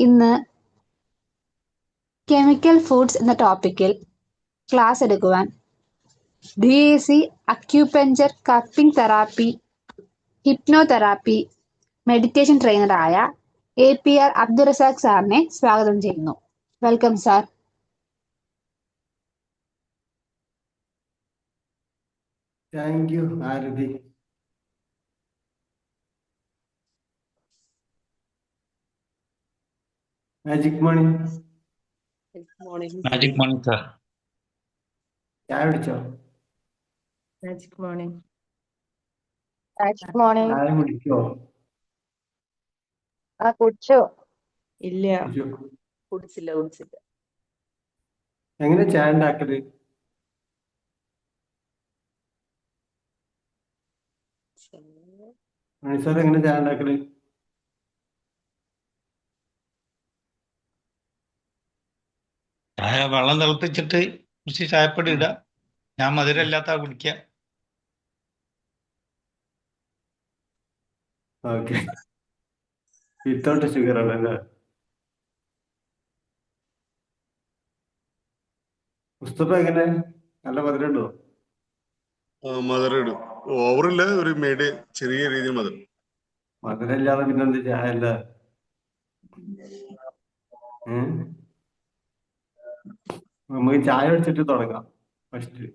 ഇന്ന് chemical foods എന്ന ടോപ്പിക്കിൽ ക്ലാസ് എടുക്കുവാൻ BSc acupuncture cupping therapy, hypnotherapy, meditation ട്രെയിനറായ APR അബ്ദുറസാഖ് സാറിനെ സ്വാഗതം ചെയ്യുന്നു. Welcome sir. Thank you Aarathi. Magic morning. Magic morning sir. ചായ കുടിച്ചോ? Magic morning. ചായ കുടിക്കോ? കുടിച്ചോ? ഇല്ല, കുടിച്ചില്ല. എങ്ങനെ ചായ ഉണ്ടാക്കല്? സാർ എങ്ങനെ ചായ ഉണ്ടാക്കല്? ചായ വെള്ളം തിളപ്പിച്ചിട്ട് കുറച്ച് ചായപ്പൊടി ഇടുക. ഞാൻ മധുരമില്ലാത്ത കുടിക്കുക. ഓക്കെ, വിത്തൗട്ട് ഷുഗർ ആണല്ലേ? മുസ്തഫ എങ്ങനെ, നല്ല മധുരം ഉണ്ടോ? മധുരം ഇടും. ഓവറില്ല, ഒരു മീഡിയം ചെറിയ രീതിയിൽ മധുരം. മധുരം ഇല്ലാതെ പിന്നെന്ത് ചായ അല്ല? നമുക്ക് ചായ വെച്ചിട്ട് തുടങ്ങാം. ഫസ്റ്റ്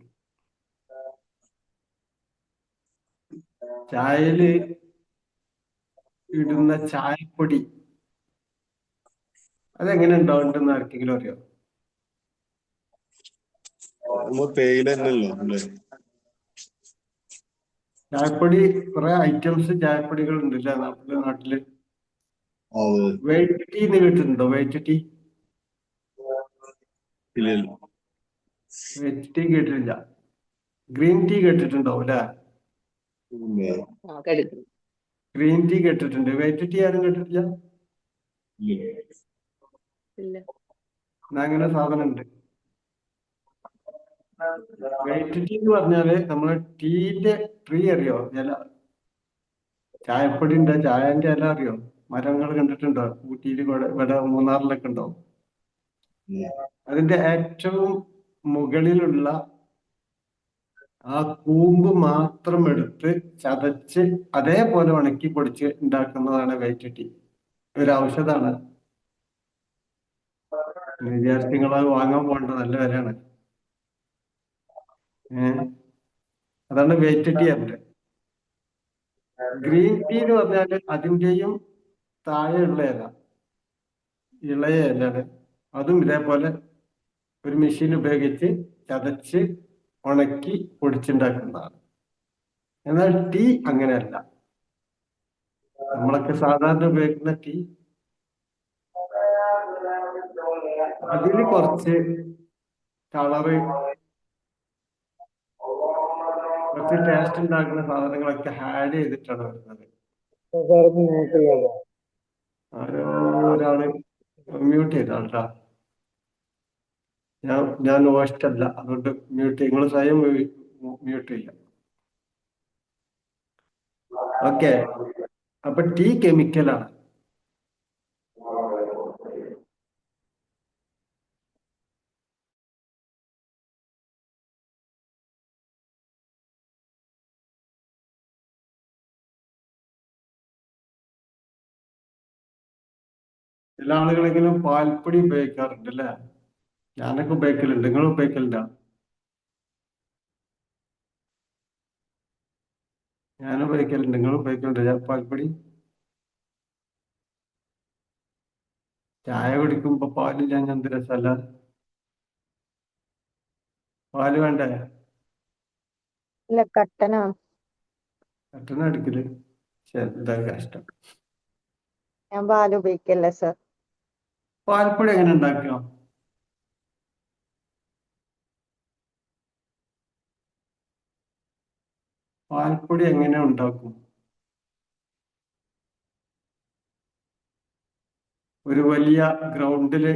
ചായയില് ഇടുന്ന ചായപ്പൊടി അതെങ്ങനെ ഉണ്ടാവുന്നുണ്ടെന്ന് ആർക്കെങ്കിലും അറിയോ? തേയില തന്നെയല്ലോ അല്ലേ? ചായപ്പൊടി കുറെ ഐറ്റംസ് ചായപ്പൊടികൾ ഉണ്ടല്ലേ നാട്ടില്. വൈറ്റ് ടീ എന്ന് കേട്ടിട്ടുണ്ടോ? വൈറ്റ് ടീ വൈറ്റ് ടീ കേട്ടിട്ടില്ല. ഗ്രീൻ ടീ കേട്ടിട്ടുണ്ടോ? അല്ലെ, ഗ്രീൻ ടീ കേട്ടിട്ടുണ്ട്. വൈറ്റ് ടീ ആരും കേട്ടിട്ടില്ല? അങ്ങനെ സാധനം ഉണ്ട്. വൈറ്റ് ടീ എന്ന് പറഞ്ഞാല് നമ്മളെ ടീന്റെ ട്രീ അറിയോ? ഇല, ചായപ്പൊടി ഉണ്ട്, ചായന്റെ ഇല അറിയോ? മരങ്ങൾ കണ്ടിട്ടുണ്ടോ? ഊട്ടിയിൽ ഇവിടെ മൂന്നാറിലൊക്കെ ഉണ്ടാവും. അതിന്റെ ഏറ്റവും മുകളിലുള്ള ആ കൂമ്പ് മാത്രം എടുത്ത് ചതച്ച് അതേപോലെ ഉണക്കി പൊടിച്ച് ഉണ്ടാക്കുന്നതാണ് വൈറ്റ് ടീ. ഒരു ഔഷധമാണ്. വിദ്യാർത്ഥികളത് വാങ്ങാൻ പോകേണ്ട, നല്ല വിലയാണ്. അതാണ് വൈറ്റ് ടീ അറിഞ്ഞത്. ഗ്രീൻ ടീ എന്ന് പറഞ്ഞാല് അതിന്റെയും താഴെയുള്ള ഇല, ഇളയ ഇലാണ്. അതും ഇതേപോലെ ഒരു മെഷീൻ ഉപയോഗിച്ച് ചതച്ച് ഉണക്കി പൊടിച്ചുണ്ടാക്കുന്നതാണ്. എന്നാൽ ടീ അങ്ങനെയല്ല. നമ്മളൊക്കെ സാധാരണ ഉപയോഗിക്കുന്ന ടീ അതില് കുറച്ച് കളറ്, കുറച്ച് ടേസ്റ്റ് ഉണ്ടാക്കുന്ന സാധനങ്ങളൊക്കെ ആഡ് ചെയ്തിട്ടാണ് വരുന്നത്. ഒരാള് മ്യൂട്ട് ചെയ്താൾട്ടാ. ഞാൻ ഹോസ്റ്റ് അല്ല, അതുകൊണ്ട് മ്യൂട്ട്, നിങ്ങൾ സ്വയം മ്യൂട്ട് ചെയ്യാം. ഓക്കെ, അപ്പൊ ടീ കെമിക്കലാണ്. ചില ആളുകളെങ്കിലും പാൽപ്പൊടി ഉപയോഗിക്കാറുണ്ട് അല്ലേ? ഞാനൊക്കെ ഉപയോഗിക്കലുണ്ട്. നിങ്ങൾ ഉപയോഗിക്കലുണ്ടോ? ഞാൻ ഉപയോഗിക്കലുണ്ട്. നിങ്ങൾ ഉപയോഗിക്കലുണ്ട് പാൽപ്പൊടി? ചായ കുടിക്കുമ്പോ പാലില്ല, ഞാൻ എന്ത് രസമല്ല. പാല് വേണ്ടേ? കട്ടന എടുക്കല്. എന്താ കഷ്ടം. ഞാൻ പാല് ഉപയോഗിക്കല്ലേ സർ. പാൽപ്പൊടി എങ്ങനെ ഉണ്ടാക്കുക? പാൽപ്പൊടി എങ്ങനെ ഉണ്ടാക്കും? ഒരു വലിയ ഗ്രൗണ്ടില്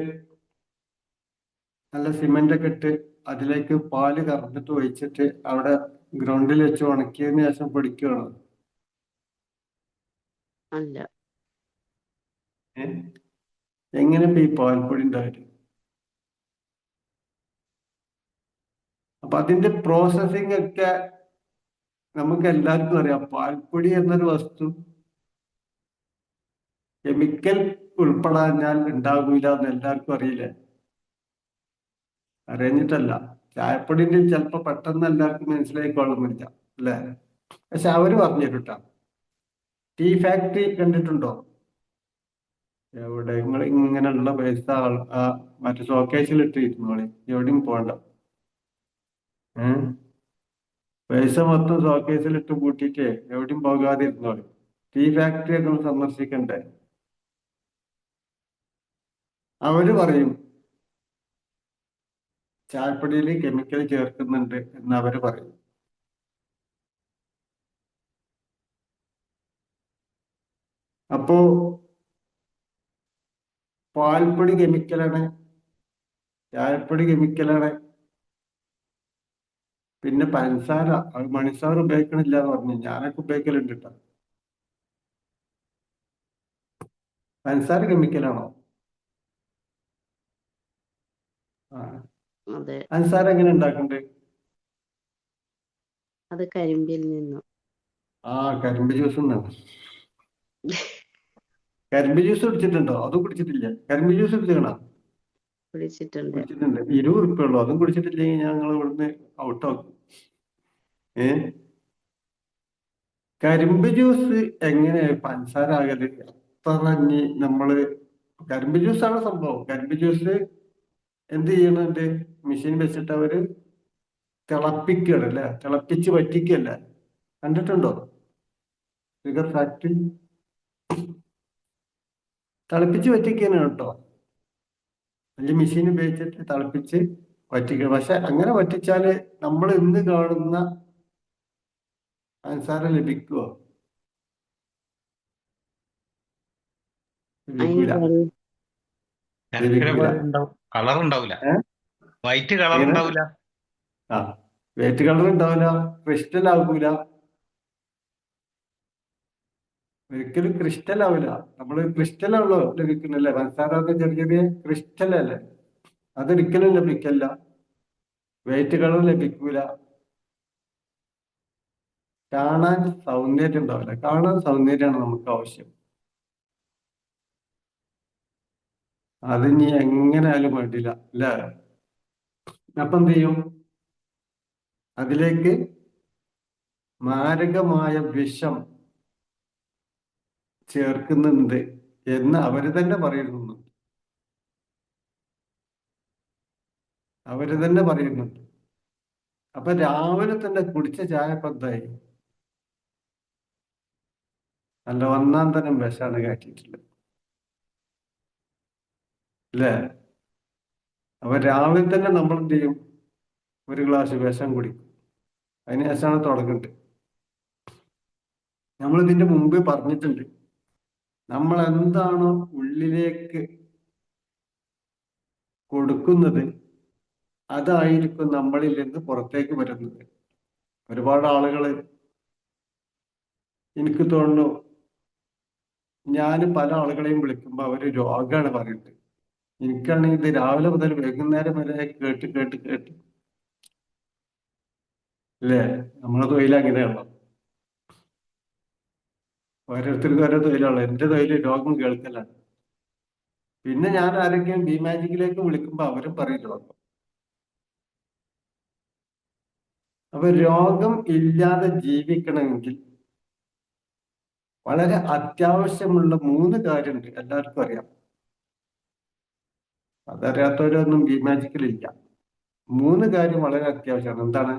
നല്ല സിമെന്റ് ഒക്കെ ഇട്ട് അതിലേക്ക് പാല് കറന്നിട്ട് ഒഴിച്ചിട്ട് അവിടെ ഗ്രൗണ്ടിൽ വെച്ച് ഉണക്കിയതിന് ശേഷം പൊടിക്കുകയാണ്. അല്ല. എങ്ങനെ ഇപ്പൊ ഈ പാൽപ്പൊടി ഉണ്ടായത്? അപ്പൊ അതിന്റെ പ്രോസസ്സിംഗ് ഒക്കെ നമുക്ക് എല്ലാവർക്കും അറിയാം. പാൽപ്പൊടി എന്നൊരു വസ്തു കെമിക്കൽ ഉൾപ്പെടാഞ്ഞാൽ ഉണ്ടാകൂല എന്ന് എല്ലാവർക്കും അറിയില്ലേ? അറിഞ്ഞിട്ടല്ല. ചായപ്പൊടിന്റെ ചിലപ്പോ പെട്ടെന്ന് എല്ലാവർക്കും മനസ്സിലായിക്കൊള്ളുന്നില്ല അല്ലെ? പക്ഷെ അവര് പറഞ്ഞിട്ടാ. ടീ ഫാക്ടറി കണ്ടിട്ടുണ്ടോ? എവിടെ? നിങ്ങൾ ഇങ്ങനെയുള്ള പൈസ മറ്റു ഷോക്കേസിൽ ഇട്ടിരുന്നോളി, എവിടെയും പോണ്ട. പൈസ മൊത്തം ഷോക്കേസിൽ ഇട്ട് പൂട്ടിയിട്ട് എവിടെയും പോകാതെ ഇരുന്നോളി. ടീ ഫാക്ടറി ഒക്കെ ഒന്ന് സന്ദർശിക്കണ്ടേ? അവര് പറയും ചായപ്പൊടിയിൽ കെമിക്കൽ ചേർക്കുന്നുണ്ട് എന്ന് അവര് പറയും. അപ്പോ പാൽപ്പൊടി കെമിക്കലാണ്, ചായപ്പൊടി കെമിക്കലാണ്, പിന്നെ പഞ്ചസാര അത് മണിസാർ ഉപയോഗിക്കണില്ല എന്ന് പറഞ്ഞു. ഞാനൊക്കെ ഉപയോഗിക്കലുണ്ട് കേട്ടോ. പഞ്ചസാര കെമിക്കലാണോ? ആ, അതെ, പഞ്ചസാര എങ്ങനെ ഉണ്ടാക്കണ്ടേ? അത് കരിമ്പിൽ നിന്നും. ആ, കരിമ്പ് ജ്യൂസ് എന്നാണ്. കരിമ്പ് ജ്യൂസ് കുടിച്ചിട്ടുണ്ടോ? അതും കുടിച്ചിട്ടില്ല. കരിമ്പ് ജ്യൂസ് കുടിച്ചിട്ടുണ്ടോ? കുടിച്ചിട്ടുണ്ട്. കുടിച്ചിട്ടുണ്ട്. 20 ഉറുപ്പ ഉള്ളൂ. അതും കുടിച്ചിട്ടില്ലെങ്കിൽ ഞങ്ങൾ ഇവിടുന്ന് ഔട്ടാക്കും. കരിമ്പ് ജ്യൂസ് എങ്ങനെ പഞ്ചസാര ആകല്? എത്ര നമ്മള് കരിമ്പ് ജ്യൂസാണ് സംഭവം. കരിമ്പ് ജ്യൂസ് എന്ത് ചെയ്യണുണ്ട്? മെഷീൻ വെച്ചിട്ട് അവര് തിളപ്പിക്കുകയാണ് അല്ലെ? തിളപ്പിച്ച് വറ്റിക്കല്ലേ? കണ്ടിട്ടുണ്ടോ ഷുഗർ ഫാക്ടറി? തിളപ്പിച്ച് വറ്റിക്കാനാണ് കേട്ടോ. വലിയ മെഷീൻ ഉപയോഗിച്ചിട്ട് തിളപ്പിച്ച് വറ്റിക്കുക. പക്ഷെ അങ്ങനെ വറ്റിച്ചാല് നമ്മൾ ഇന്ന് കാണുന്ന പഞ്ചസാര ലഭിക്കുവോ? ലഭിക്കൂല. ശർക്കര പോലെ ഉണ്ടാവും, കളർ ഉണ്ടാവില്ല, വൈറ്റ് കളർ എങ്ങനെ? ഉണ്ടാവില്ല. ആ, വൈറ്റ് കളർ ഉണ്ടാവില്ല, ക്രിസ്റ്റൽ ആകൂല. ഒരിക്കലും ക്രിസ്റ്റൽ ആവില്ല. നമ്മള് ക്രിസ്റ്റൽ ആണല്ലോ ലഭിക്കുന്നില്ലേ? പഞ്ചസാര ചെറിയ ചെറിയ ക്രിസ്റ്റൽ അല്ലേ? അതൊരിക്കലും ലഭിക്കില്ല. വൈറ്റ് കളർ ലഭിക്കൂല. കാണാൻ സൗന്ദര്യം ഉണ്ടാവില്ല. കാണാൻ സൗന്ദര്യമാണ് നമുക്ക് ആവശ്യം. അത് ഇനി എങ്ങനെ ആയാലും വേണ്ടില്ല അല്ലേ? അപ്പൊ എന്ത് ചെയ്യും? അതിലേക്ക് മാരകമായ വിഷം ചേർക്കുന്നുണ്ട് എന്ന് അവര് തന്നെ പറയുന്നു. അവര് തന്നെ പറയുന്നുണ്ട്. അപ്പൊ രാവിലെ തന്നെ കുടിച്ച ചായ പത്തായി നല്ല ഒന്നാം തരം വിഷമാണ് കാറ്റിട്ടുള്ളത് അല്ലേ? അപ്പൊ രാവിലെ തന്നെ നമ്മൾ എന്ത് ചെയ്യും? ഒരു ഗ്ലാസ് വിഷം കുടിക്കും. അതിന് ശേഷമാണ് തുടങ്ങുന്നത്. നമ്മൾ ഇതിന്റെ മുമ്പ് പറഞ്ഞിട്ടുണ്ട്, നമ്മൾ എന്താണോ ഉള്ളിലേക്ക് കൊടുക്കുന്നത് അതായിരിക്കും നമ്മളിൽ നിന്ന് പുറത്തേക്ക് വരുന്നത്. ഒരുപാട് ആളുകൾ എനിക്ക് തോന്നുന്നു, ഞാൻ പല ആളുകളെയും വിളിക്കുമ്പോൾ അവര് രോഗമാണ് പറയുന്നത്. എനിക്കാണെങ്കിൽ ഇത് രാവിലെ മുതൽ വൈകുന്നേരം വരെ കേട്ട് കേട്ട് കേട്ട് അല്ലേ? നമ്മളെ തൊഴിൽ അങ്ങനെയാണല്ലോ. ഓരോരുത്തർക്കും ഓരോ തൊഴിലാണ്. എന്റെ തൊഴിൽ രോഗം കേൾക്കലാണ്. പിന്നെ ഞാൻ ആരെങ്കിലും ബി മാജിക്കിലേക്ക് വിളിക്കുമ്പോൾ അവരും പറയും രോഗം. അപ്പൊ രോഗം ഇല്ലാതെ ജീവിക്കണമെങ്കിൽ വളരെ അത്യാവശ്യമുള്ള 3 കാര്യമുണ്ട്. എല്ലാവർക്കും അറിയാം. അതറിയാത്തവരൊന്നും ബി മാജിക്കിലില്ല. 3 കാര്യം വളരെ അത്യാവശ്യമാണ്. എന്താണ്?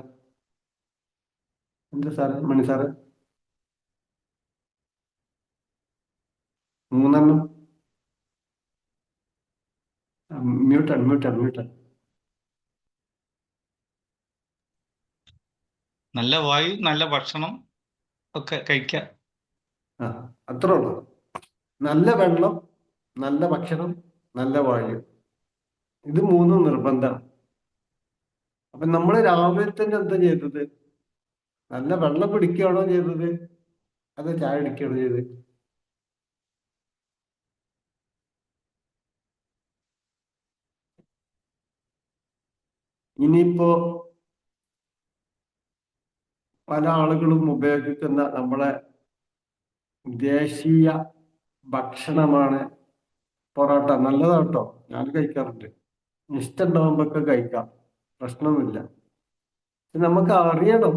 എന്താ സാറ്, മണി സാറ്? 3 മ്യൂട്ടാണ് മ്യൂട്ടാണ് മ്യൂട്ടാണ്. നല്ല വായു, നല്ല ഭക്ഷണം ഒക്കെ കഴിക്കുക. ആ, അത്രേ ഉള്ളൂ. നല്ല വെള്ളം, നല്ല ഭക്ഷണം, നല്ല വായു, ഇത് 3 നിർബന്ധമാണ്. അപ്പൊ നമ്മൾ രാവിലെ തന്നെ എന്താ ചെയ്തത്? നല്ല വെള്ളം പിടിക്കുകയാണോ ചെയ്തത്? അത് ചായ അടിക്കുകയാണോ ചെയ്തത്? ഇനിയിപ്പോ പല ആളുകളും ഉപയോഗിക്കുന്ന നമ്മളെ ദേശീയ ഭക്ഷണമാണ് പൊറോട്ട. നല്ലതാട്ടോ, ഞാൻ കഴിക്കാറുണ്ട്. ഇഷ്ടമുണ്ടാവുമ്പൊക്കെ കഴിക്കാം, പ്രശ്നമൊന്നുമില്ല. നമുക്ക് അറിയണം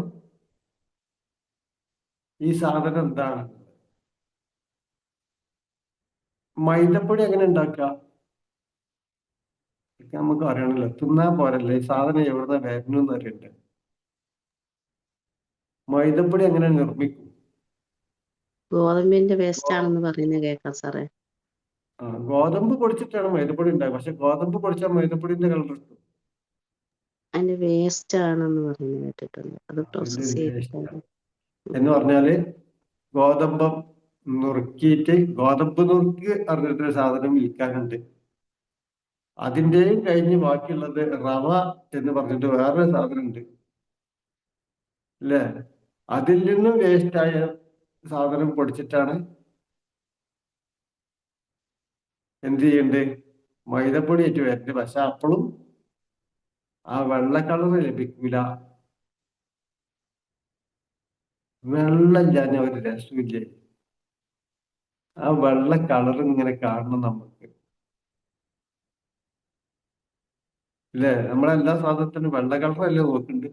ഈ സാധനം എന്താണ്. മൈദപ്പൊടി എങ്ങനെ ഉണ്ടാക്കുക നമുക്ക് അറിയണല്ലോ. തിന്നാൻ പോരല്ലേ, ഈ സാധനം എവിടുന്ന വരുന്നു എന്ന് അറിയണ്ടേ. മൈദപ്പൊടി എങ്ങനെ നിർമ്മിക്കും? ഗോതമ്പിന്റെ വേസ്റ്റ് ആണെന്ന് പറയുന്നത് കേൾക്കാം സാറേ. ഗോതമ്പ് പൊടിച്ചിട്ടാണ് മൈദപ്പൊടി ഉണ്ടാക്കുക. പക്ഷെ ഗോതമ്പ് പൊടിച്ചാൽ മൈദപ്പൊടിന്റെ കളർ കിട്ടും. അതിന്റെ വേസ്റ്റ് ആണെന്ന് പറയുന്നത് കേട്ടിട്ടുണ്ട്. അത് പ്രോസസ് ചെയ്തിട്ടാണ്. എന്ന് പറഞ്ഞാല് ഗോതമ്പ് നുറുക്കിയിട്ട്, ഗോതമ്പ് നുറുക്ക് അറിഞ്ഞിട്ടൊരു സാധനം വിൽക്കാനുണ്ട്. അതിന്റെയും കഴിഞ്ഞ് ബാക്കിയുള്ളത് റവ എന്ന് പറഞ്ഞിട്ട് വേറൊരു സാധനം ഉണ്ട് അല്ലേ. അതിൽ നിന്നും വേസ്റ്റായ സാധനം പൊടിച്ചിട്ടാണ് എന്ത് ചെയ്യണ്ടേ, മൈദപ്പൊടി ആയിട്ട് വരണ്ട്. പക്ഷെ അപ്പോഴും ആ വെള്ള കളർ ലഭിക്കൂല. വെള്ളമില്ലാഞ്ഞ ഒരു രസമില്ലേ. ആ വെള്ള കളർ ഇങ്ങനെ കാണണം നമുക്ക് അല്ലേ. നമ്മളെല്ലാ സാധനത്തിനും വെള്ള കളറല്ലേ നോക്കുന്നുണ്ട്.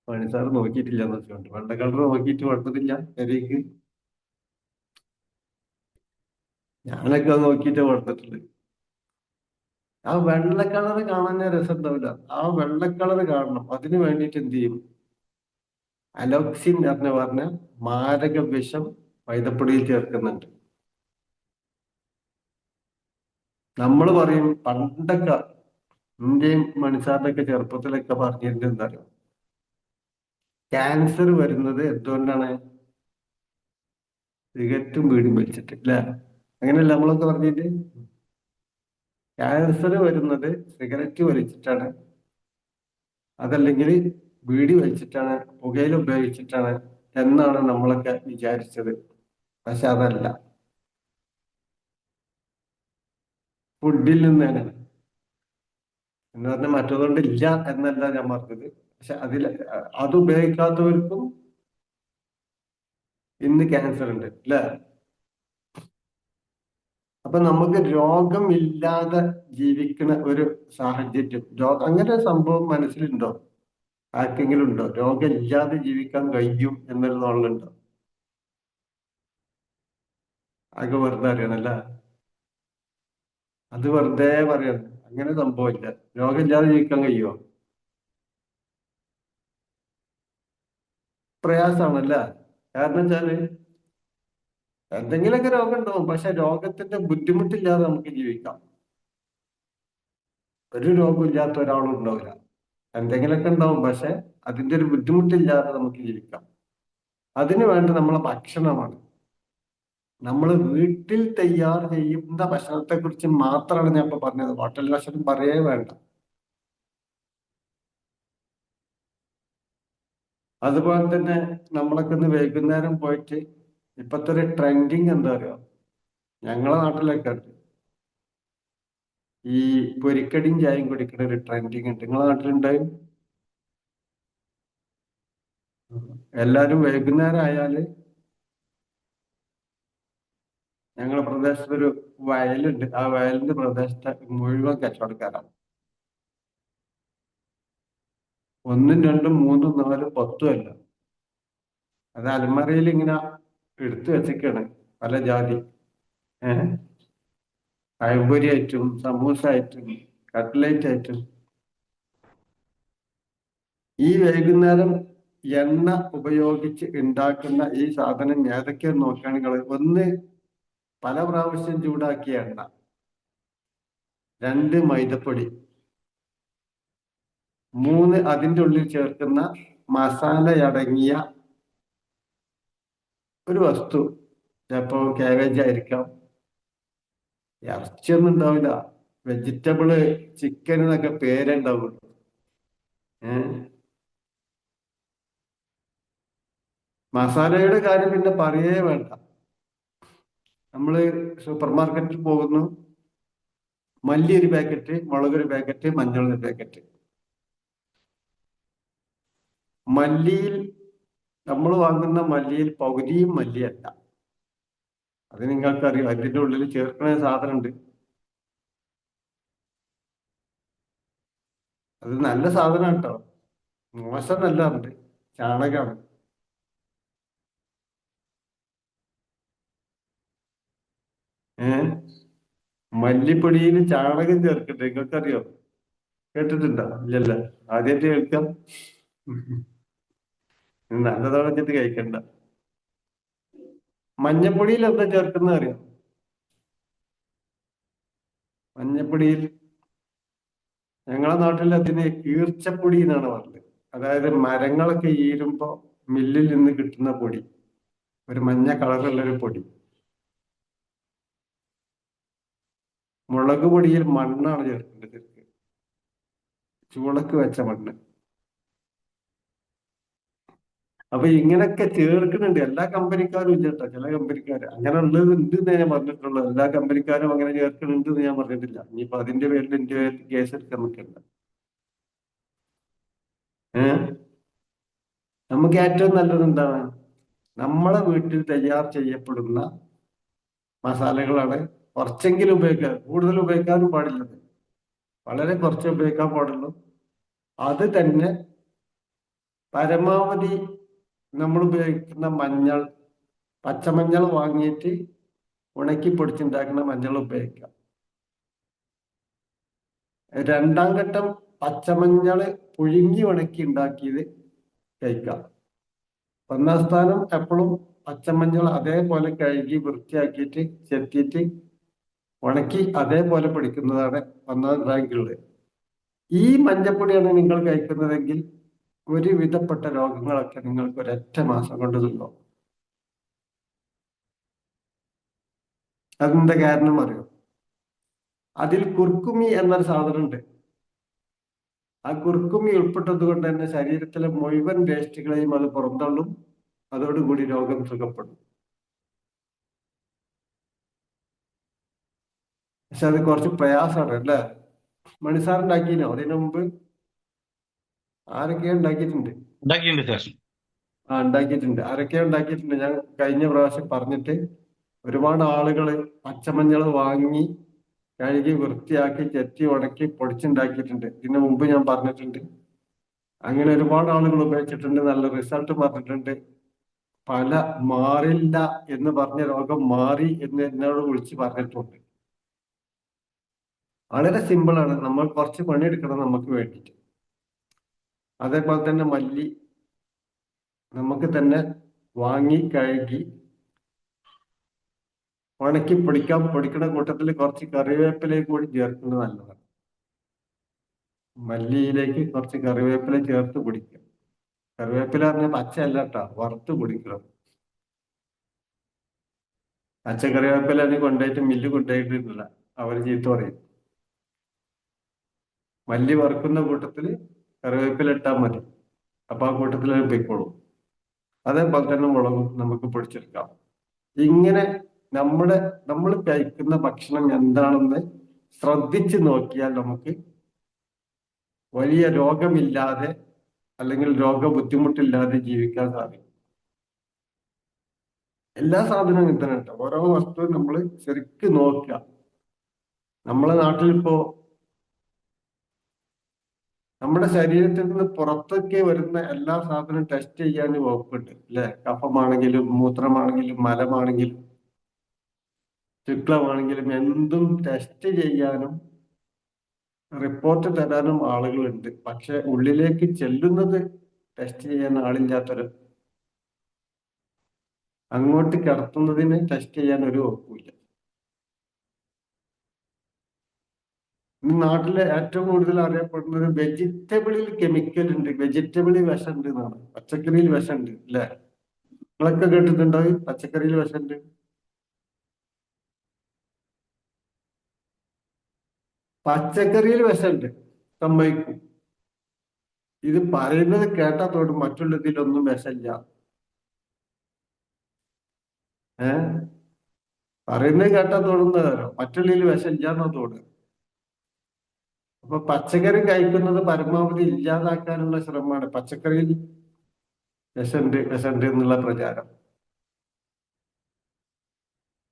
പണിസാറ് നോക്കിയിട്ടില്ല എന്ന് വെച്ചോണ്ട് വെള്ള കളർ നോക്കിയിട്ട് കുഴപ്പമില്ല ശരിക്ക്. ഞാനൊക്കെ നോക്കിയിട്ട് കൊടുത്തിട്ടുണ്ട്. ആ വെള്ള കളർ കാണാൻ രസം ഉണ്ടാവില്ല. ആ വെള്ള കളർ കാണണം. അതിനു വേണ്ടിയിട്ട് എന്ത് ചെയ്യും, അലോക്സിൻ എന്ന് പറഞ്ഞ മാരക വിഷം മൈദപ്പൊടിയിൽ ചേർക്കുന്നുണ്ട്. നമ്മൾ പറയും, പണ്ടൊക്കെ ഇന്ത്യയും മണിസാറിന്റെ ചെറുപ്പത്തിലൊക്കെ പറഞ്ഞിട്ടുണ്ട്, എന്താ പറയുക, ക്യാൻസർ വരുന്നത് എന്തുകൊണ്ടാണ്, സിഗരറ്റും വീടും വലിച്ചിട്ട് അല്ലേ. അങ്ങനെയല്ല നമ്മളൊക്കെ പറഞ്ഞിട്ട്. ക്യാൻസർ വരുന്നത് സിഗരറ്റ് വലിച്ചിട്ടാണ്, അതല്ലെങ്കിൽ ബീഡി വലിച്ചിട്ടാണ്, പുകയില ഉപയോഗിച്ചിട്ടാണ് എന്നാണ് നമ്മളൊക്കെ വിചാരിച്ചത്. പക്ഷെ അതല്ല, ഫുഡിൽ നിന്നാണ്. എന്ന് പറഞ്ഞാൽ മറ്റതുകൊണ്ടില്ല എന്നല്ല ഞാൻ പറഞ്ഞത്. പക്ഷെ അത് ഉപയോഗിക്കാത്തവർക്കും ഇന്ന് ക്യാൻസർ ഉണ്ട് അല്ലേ. അപ്പൊ നമുക്ക് രോഗമില്ലാതെ ജീവിക്കുന്ന ഒരു സാഹചര്യം, അങ്ങനെ ഒരു സംഭവം മനസ്സിലുണ്ടോ? ആർക്കെങ്കിലും ഉണ്ടോ രോഗമില്ലാതെ ജീവിക്കാൻ കഴിയും എന്നൊരു തോന്നലുണ്ടോ? ആകെ വെറുതെ അറിയണല്ലേ. അത് വെറുതെ പറയണം. അങ്ങനെ സംഭവമില്ല. രോഗമില്ലാതെ ജീവിക്കാൻ കഴിയുമോ? പ്രയാസമാണല്ലേ. കാരണം വെച്ചാല് എന്തെങ്കിലുമൊക്കെ രോഗം ഉണ്ടാവും, പക്ഷെ രോഗത്തിന്റെ ബുദ്ധിമുട്ടില്ലാതെ നമുക്ക് ജീവിക്കാം. ഒരു രോഗം ഇല്ലാത്ത ഒരാളും ഉണ്ടാവില്ല. എന്തെങ്കിലുമൊക്കെ ഉണ്ടാവും, പക്ഷെ അതിന്റെ ഒരു ബുദ്ധിമുട്ടില്ലാതെ നമുക്ക് ജീവിക്കാം. അതിനു വേണ്ട നമ്മളെ ഭക്ഷണമാണ്. നമ്മൾ വീട്ടിൽ തയ്യാർ ചെയ്യുന്ന ഭക്ഷണത്തെ കുറിച്ച് മാത്രമാണ് ഞാൻ ഇപ്പൊ പറഞ്ഞത്. ഹോട്ടൽ ഭക്ഷണം പറയേ വേണ്ട. അതുപോലെ തന്നെ നമ്മളൊക്കെ ഇന്ന് വൈകുന്നേരം പോയിട്ട്, ഇപ്പത്തെ ഒരു ട്രെൻഡിങ് എന്താ പറയുക, ഞങ്ങളെ നാട്ടിലൊക്കെ ഉണ്ട് ഈ പൊരിക്കടിയും ചായയും കുടിക്കുന്ന ഒരു ട്രെൻഡിങ് ഉണ്ട്. നിങ്ങളെ നാട്ടിലുണ്ടായും? എല്ലാരും വൈകുന്നേരം ആയാല്, ഞങ്ങളുടെ പ്രദേശത്തൊരു വയലുണ്ട്, ആ വയലിന്റെ പ്രദേശത്തെ മുഴുവൻ കച്ചവടക്കാരാണ്. 1, 2, 3, 4, 10 അല്ല. അത് അലമാരയിൽ ഇങ്ങനെ എടുത്തു വെച്ചൊക്കെയാണ് പല ജാതി. പഴംപൊരി ആയിട്ടും സമൂസ ആയിട്ടും കട്ട്ലേറ്റ് ആയിട്ടും. ഈ വൈകുന്നേരം എണ്ണ ഉപയോഗിച്ച് ഉണ്ടാക്കുന്ന ഈ സാധനം ഏതൊക്കെയെന്ന് നോക്കുകയാണെങ്കിൽ, 1 പല പ്രാവശ്യം ചൂടാക്കിയ എണ്ണ, 2 മൈദപ്പൊടി, 3 അതിൻ്റെ ഉള്ളിൽ ചേർക്കുന്ന മസാലയടങ്ങിയ ഒരു വസ്തു. ചിലപ്പോ കാബേജ് ആയിരിക്കാം, ഇറച്ചിയൊന്നും ഉണ്ടാവില്ല, വെജിറ്റബിള്, ചിക്കൻ എന്നൊക്കെ പേരുണ്ടാവുള്ളൂ. മസാലയുടെ കാര്യം പിന്നെ പറയേ വേണ്ട. നമ്മള് സൂപ്പർ മാർക്കറ്റിൽ പോകുന്നു, മല്ലി ഒരു പാക്കറ്റ്, മുളക് ഒരു പാക്കറ്റ്, മഞ്ഞൾ ഒരു പാക്കറ്റ്. മല്ലിയിൽ നമ്മൾ വാങ്ങുന്ന മല്ലിയിൽ പകുതിയും മല്ലിയല്ല. അത് നിങ്ങൾക്കറിയാം. അതിന്റെ ഉള്ളിൽ ചേർക്കുന്ന സാധനം ഉണ്ട്. അത് നല്ല സാധനം കേട്ടോ, മോശം നല്ല ഉണ്ട്, ചാണകമാണ്. മല്ലിപ്പൊടിയിൽ ചാണകം ചേർക്കട്ടെ, നിങ്ങൾക്കറിയോ? കേട്ടിട്ടുണ്ടോ? ഇല്ലല്ല, ആദ്യമായിട്ട് കേൾക്കാം. നല്ലതാണ് വെച്ചിട്ട് കഴിക്കണ്ട. മഞ്ഞപ്പൊടിയിൽ എന്താ ചേർക്കുന്ന അറിയാം? മഞ്ഞപ്പൊടിയിൽ ഞങ്ങളെ നാട്ടിൽ അതിന് ഈർച്ചപ്പൊടി എന്നാണ് പറഞ്ഞത്. അതായത് മരങ്ങളൊക്കെ ഈരുമ്പോ മില്ലിൽ നിന്ന് കിട്ടുന്ന പൊടി, ഒരു മഞ്ഞ കളറുള്ള ഒരു പൊടി. മുളക് പൊടിയിൽ മണ്ണാണ് ചേർക്കേണ്ടത്, ചൂളക്ക് വെച്ച മണ്ണ്. അപ്പൊ ഇങ്ങനൊക്കെ ചേർക്കുന്നുണ്ട്. എല്ലാ കമ്പനിക്കാരും ഇല്ല കേട്ടോ, ചില കമ്പനിക്കാർ അങ്ങനെ ഉള്ളത് ഉണ്ട് എന്ന് ഞാൻ പറഞ്ഞിട്ടുള്ളത്. എല്ലാ കമ്പനിക്കാരും അങ്ങനെ ചേർക്കുന്നുണ്ട് എന്ന് ഞാൻ പറഞ്ഞിട്ടില്ല. ഇനിയിപ്പോ അതിന്റെ പേരിൽ എന്റെ പേരിൽ കേസ് എടുക്കാൻ നിൽക്കണ്ട. നമുക്ക് ഏറ്റവും നല്ലത് എന്താണ്? നമ്മളെ വീട്ടിൽ തയ്യാർ ചെയ്യപ്പെടുന്ന മസാലകളാണ് കുറച്ചെങ്കിലും ഉപയോഗിക്കുക. കൂടുതൽ ഉപയോഗിക്കാനും പാടില്ലത്, വളരെ കുറച്ച് ഉപയോഗിക്കാൻ പാടുള്ളൂ. അത് തന്നെ പരമാവധി നമ്മൾ ഉപയോഗിക്കുന്ന മഞ്ഞൾ, പച്ചമഞ്ഞൾ വാങ്ങിയിട്ട് ഉണക്കി പൊടിച്ചുണ്ടാക്കുന്ന മഞ്ഞൾ ഉപയോഗിക്കാം. രണ്ടാം ഘട്ടം പച്ചമഞ്ഞൾ പുഴുങ്ങി ഉണക്കി ഉണ്ടാക്കിയത് കഴിക്കാം. ഒന്നാം സ്ഥാനം എപ്പോഴും പച്ചമഞ്ഞൾ അതേപോലെ കഴുകി വൃത്തിയാക്കിയിട്ട് ചെത്തിയിട്ട് ഉണക്കി അതേപോലെ പിടിക്കുന്നതാണ് ഒന്നാം റാങ്കുള്ളത്. ഈ മഞ്ഞപ്പൊടിയാണ് നിങ്ങൾ കഴിക്കുന്നതെങ്കിൽ ഒരുവിധപ്പെട്ട രോഗങ്ങളൊക്കെ നിങ്ങൾക്ക് ഒരൊറ്റ മാസം കൊണ്ട് തീർന്നു. അതിന്റെ കാരണം അറിയോ? അതിൽ കുർക്കുമി എന്നൊരു സാധനം ഉണ്ട്. ആ കുർക്കുമി ഉൾപ്പെട്ടത് കൊണ്ട് തന്നെ ശരീരത്തിലെ മുഴുവൻ വേസ്റ്റുകളെയും അത് പുറന്തള്ളും. അതോടുകൂടി രോഗം സുഖപ്പെടും. പക്ഷെ അത് കുറച്ച് പ്രയാസമാണ് അല്ലേ? മണിസാർ ഉണ്ടാക്കിനോ അതിനു മുമ്പ്? ആരൊക്കെയോ ഉണ്ടാക്കിയിട്ടുണ്ട്. ഉണ്ടാക്കിയിട്ടുണ്ട്. ആരൊക്കെയോ ഉണ്ടാക്കിയിട്ടുണ്ട്. ഞാൻ കഴിഞ്ഞ പ്രാവശ്യം പറഞ്ഞിട്ട് ഒരുപാട് ആളുകൾ പച്ചമഞ്ഞൾ വാങ്ങി കഴുകി വൃത്തിയാക്കി ചെത്തി ഉണക്കി പൊടിച്ചുണ്ടാക്കിയിട്ടുണ്ട്. ഇതിനു മുമ്പ് ഞാൻ പറഞ്ഞിട്ടുണ്ട്. അങ്ങനെ ഒരുപാട് ആളുകൾ ഉപയോഗിച്ചിട്ടുണ്ട്, നല്ല റിസൾട്ട് പറഞ്ഞിട്ടുണ്ട്. പല മാറില്ല എന്ന് പറഞ്ഞ രോഗം മാറി എന്ന് എന്നോട് വിളിച്ച് പറഞ്ഞിട്ടുണ്ട്. വളരെ സിമ്പിളാണ്. നമ്മൾ കുറച്ച് പണിയെടുക്കണം നമുക്ക് വേണ്ടിയിട്ട്. അതേപോലെ തന്നെ മല്ലി നമുക്ക് തന്നെ വാങ്ങി കഴുകി ഉണക്കി പൊടിക്കാം. പൊടിക്കുന്ന കൂട്ടത്തിൽ കുറച്ച് കറിവേപ്പിലയും കൂടി ചേർക്കുന്നത് നല്ലതാണ്. മല്ലിയിലേക്ക് കുറച്ച് കറിവേപ്പില ചേർത്ത് പൊടിക്കുക. കറിവേപ്പില പറഞ്ഞാൽ പച്ചയല്ല കേട്ടോ, വറുത്ത് പൊടിക്കണം. പച്ച കറിവേപ്പില കൊണ്ടുപോയിട്ട് മില്ല് കൊണ്ടുപോയിട്ടില്ല, അവർ ചീത്ത പറയും. മല്ലി വറുക്കുന്ന കൂട്ടത്തിൽ കറിവേപ്പില ഇട്ടാൽ മതി, അപ്പൊ ആ കൂട്ടത്തിൽ പൊയ്ക്കോളും. അതേപോലെ തന്നെ മുളകും നമുക്ക് പൊടിച്ചെടുക്കാം. ഇങ്ങനെ നമ്മൾ കഴിക്കുന്ന ഭക്ഷണം എന്താണെന്ന് ശ്രദ്ധിച്ചു നോക്കിയാൽ നമുക്ക് വലിയ രോഗമില്ലാതെ അല്ലെങ്കിൽ രോഗ ബുദ്ധിമുട്ടില്ലാതെ ജീവിക്കാൻ സാധിക്കും. എല്ലാ സാധനവും ഇങ്ങനെ കേട്ടോ, ഓരോ വസ്തുവും നമ്മൾ ശരിക്കും നോക്കുക. നമ്മളെ നാട്ടിലിപ്പോ നമ്മുടെ ശരീരത്തിൽ നിന്ന് പുറത്തൊക്കെ വരുന്ന എല്ലാ സാധനവും ടെസ്റ്റ് ചെയ്യാൻ വകുപ്പുണ്ട് അല്ലെ? കഫമാണെങ്കിലും മൂത്രമാണെങ്കിലും മലമാണെങ്കിലും ശുക്ലമാണെങ്കിലും എന്തും ടെസ്റ്റ് ചെയ്യാനും റിപ്പോർട്ട് തരാനും ആളുകളുണ്ട്. പക്ഷെ ഉള്ളിലേക്ക് ചെല്ലുന്നത് ടെസ്റ്റ് ചെയ്യാൻ ആളില്ലാത്തൊരു, അങ്ങോട്ട് കിടത്തുന്നതിന് ടെസ്റ്റ് ചെയ്യാൻ ഒരു വകുപ്പില്ല. നാട്ടിലെ ഏറ്റവും കൂടുതൽ അറിയപ്പെടുന്നത് വെജിറ്റബിളിൽ കെമിക്കൽ ഉണ്ട്, വെജിറ്റബിളിൽ വിഷമുണ്ട് എന്നാണ്. പച്ചക്കറിയിൽ വിഷമുണ്ട് അല്ലെ? നിങ്ങളൊക്കെ കേട്ടിട്ടുണ്ടോ പച്ചക്കറിയിൽ വിഷമുണ്ട്? പച്ചക്കറിയിൽ വിഷമുണ്ട്, സമ്മതിക്കും. ഇത് പറയുന്നത് കേട്ടാ തോടും മറ്റുള്ളതിലൊന്നും വിഷമില്ല. പറയുന്നത് കേട്ടാ തോന്നുന്നതാരോ മറ്റുള്ളതിൽ വിഷമില്ല എന്നോ തോന്നുന്നു. അപ്പൊ പച്ചക്കറി കഴിക്കുന്നത് പരമാവധി ഇല്ലാതാക്കാനുള്ള ശ്രമമാണ്. പച്ചക്കറിയിൽ വിഷണ്ട് എന്നുള്ള പ്രചാരം.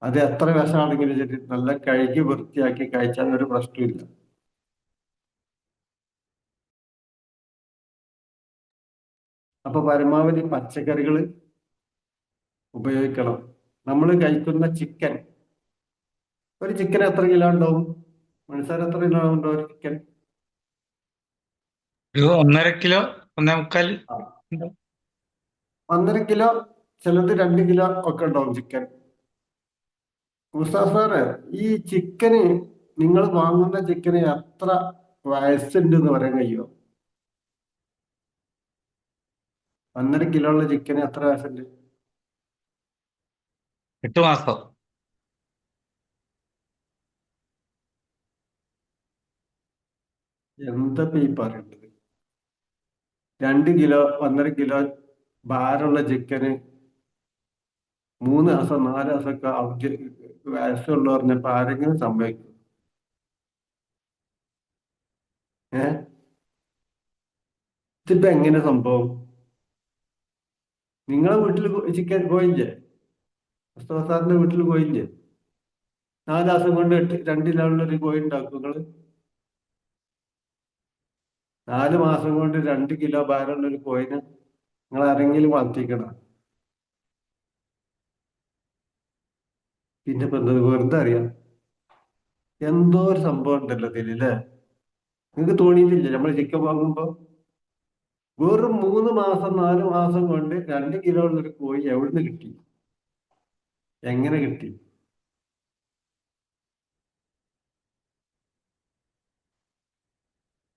അത് എത്ര വിഷമാണെങ്കിലും ശരി നല്ല കഴുകി വൃത്തിയാക്കി കഴിച്ചാൽ ഒരു പ്രശ്നമില്ല. അപ്പൊ പരമാവധി പച്ചക്കറികൾ ഉപയോഗിക്കണം. നമ്മൾ കഴിക്കുന്ന ചിക്കൻ, ഒരു ചിക്കൻ എത്ര കിലോ ഉണ്ടാവും? മനസ്സിലാൻ എത്ര കിലോ ഉണ്ടോ ഒരു ചിക്കൻ? ഒരു 1.5 കിലോ 1.25 ഉണ്ടാവും. 1.5 കിലോ, ചിലത് 2 കിലോ ഒക്കെ ഉണ്ടാവും ചിക്കൻ. മുസ്താഫ് സാറ്, ഈ ചിക്കന്, നിങ്ങൾ വാങ്ങുന്ന ചിക്കന് എത്ര വയസ്സുണ്ട് എന്ന് പറയാൻ കഴിയുമോ? 1.5 കിലോ ഉള്ള ചിക്കന് എത്ര വയസ്സുണ്ട്? 8 മാസം. എന്താ ഈ പറയുന്നത്? 2 കിലോ 1.5 കിലോ ഭാരമുള്ള ചിക്കന് 3 ദിവസം 4 ദിവസമൊക്കെ വയസ്സുള്ളൂ പറഞ്ഞപ്പോ ആരെങ്കിലും സംഭവിക്കും? ഇതിപ്പോ എങ്ങനെ സംഭവം? നിങ്ങളെ വീട്ടിൽ ചിക്കൻ പോയില്ലേ? മുസ്തഫ സാറിന്റെ വീട്ടിൽ പോയില്ലേ? 4 ദിവസം കൊണ്ട് 2 കിലോ ഉള്ളൊരു കോഴി ഉണ്ടാക്കും നിങ്ങള്? 4 മാസം കൊണ്ട് 2 കിലോ ഭാരമുള്ള ഒരു കോഴിനെ നിങ്ങൾ ആരെങ്കിലും വളർത്തിക്കണം? പിന്നെ ഇപ്പൊ എന്താ, വെറുതെ അറിയാം? എന്തോ ഒരു സംഭവം ഉണ്ടല്ലോ ഇതിലല്ലേ? നിങ്ങൾക്ക് തോന്നിയിട്ടില്ലേ നമ്മൾ ചിക്കൻ വാങ്ങുമ്പോ വെറും 3 മാസം 4 മാസം കൊണ്ട് 2 കിലോ ഉള്ളൊരു കോഴി എവിടുന്ന് കിട്ടി? എങ്ങനെ കിട്ടി?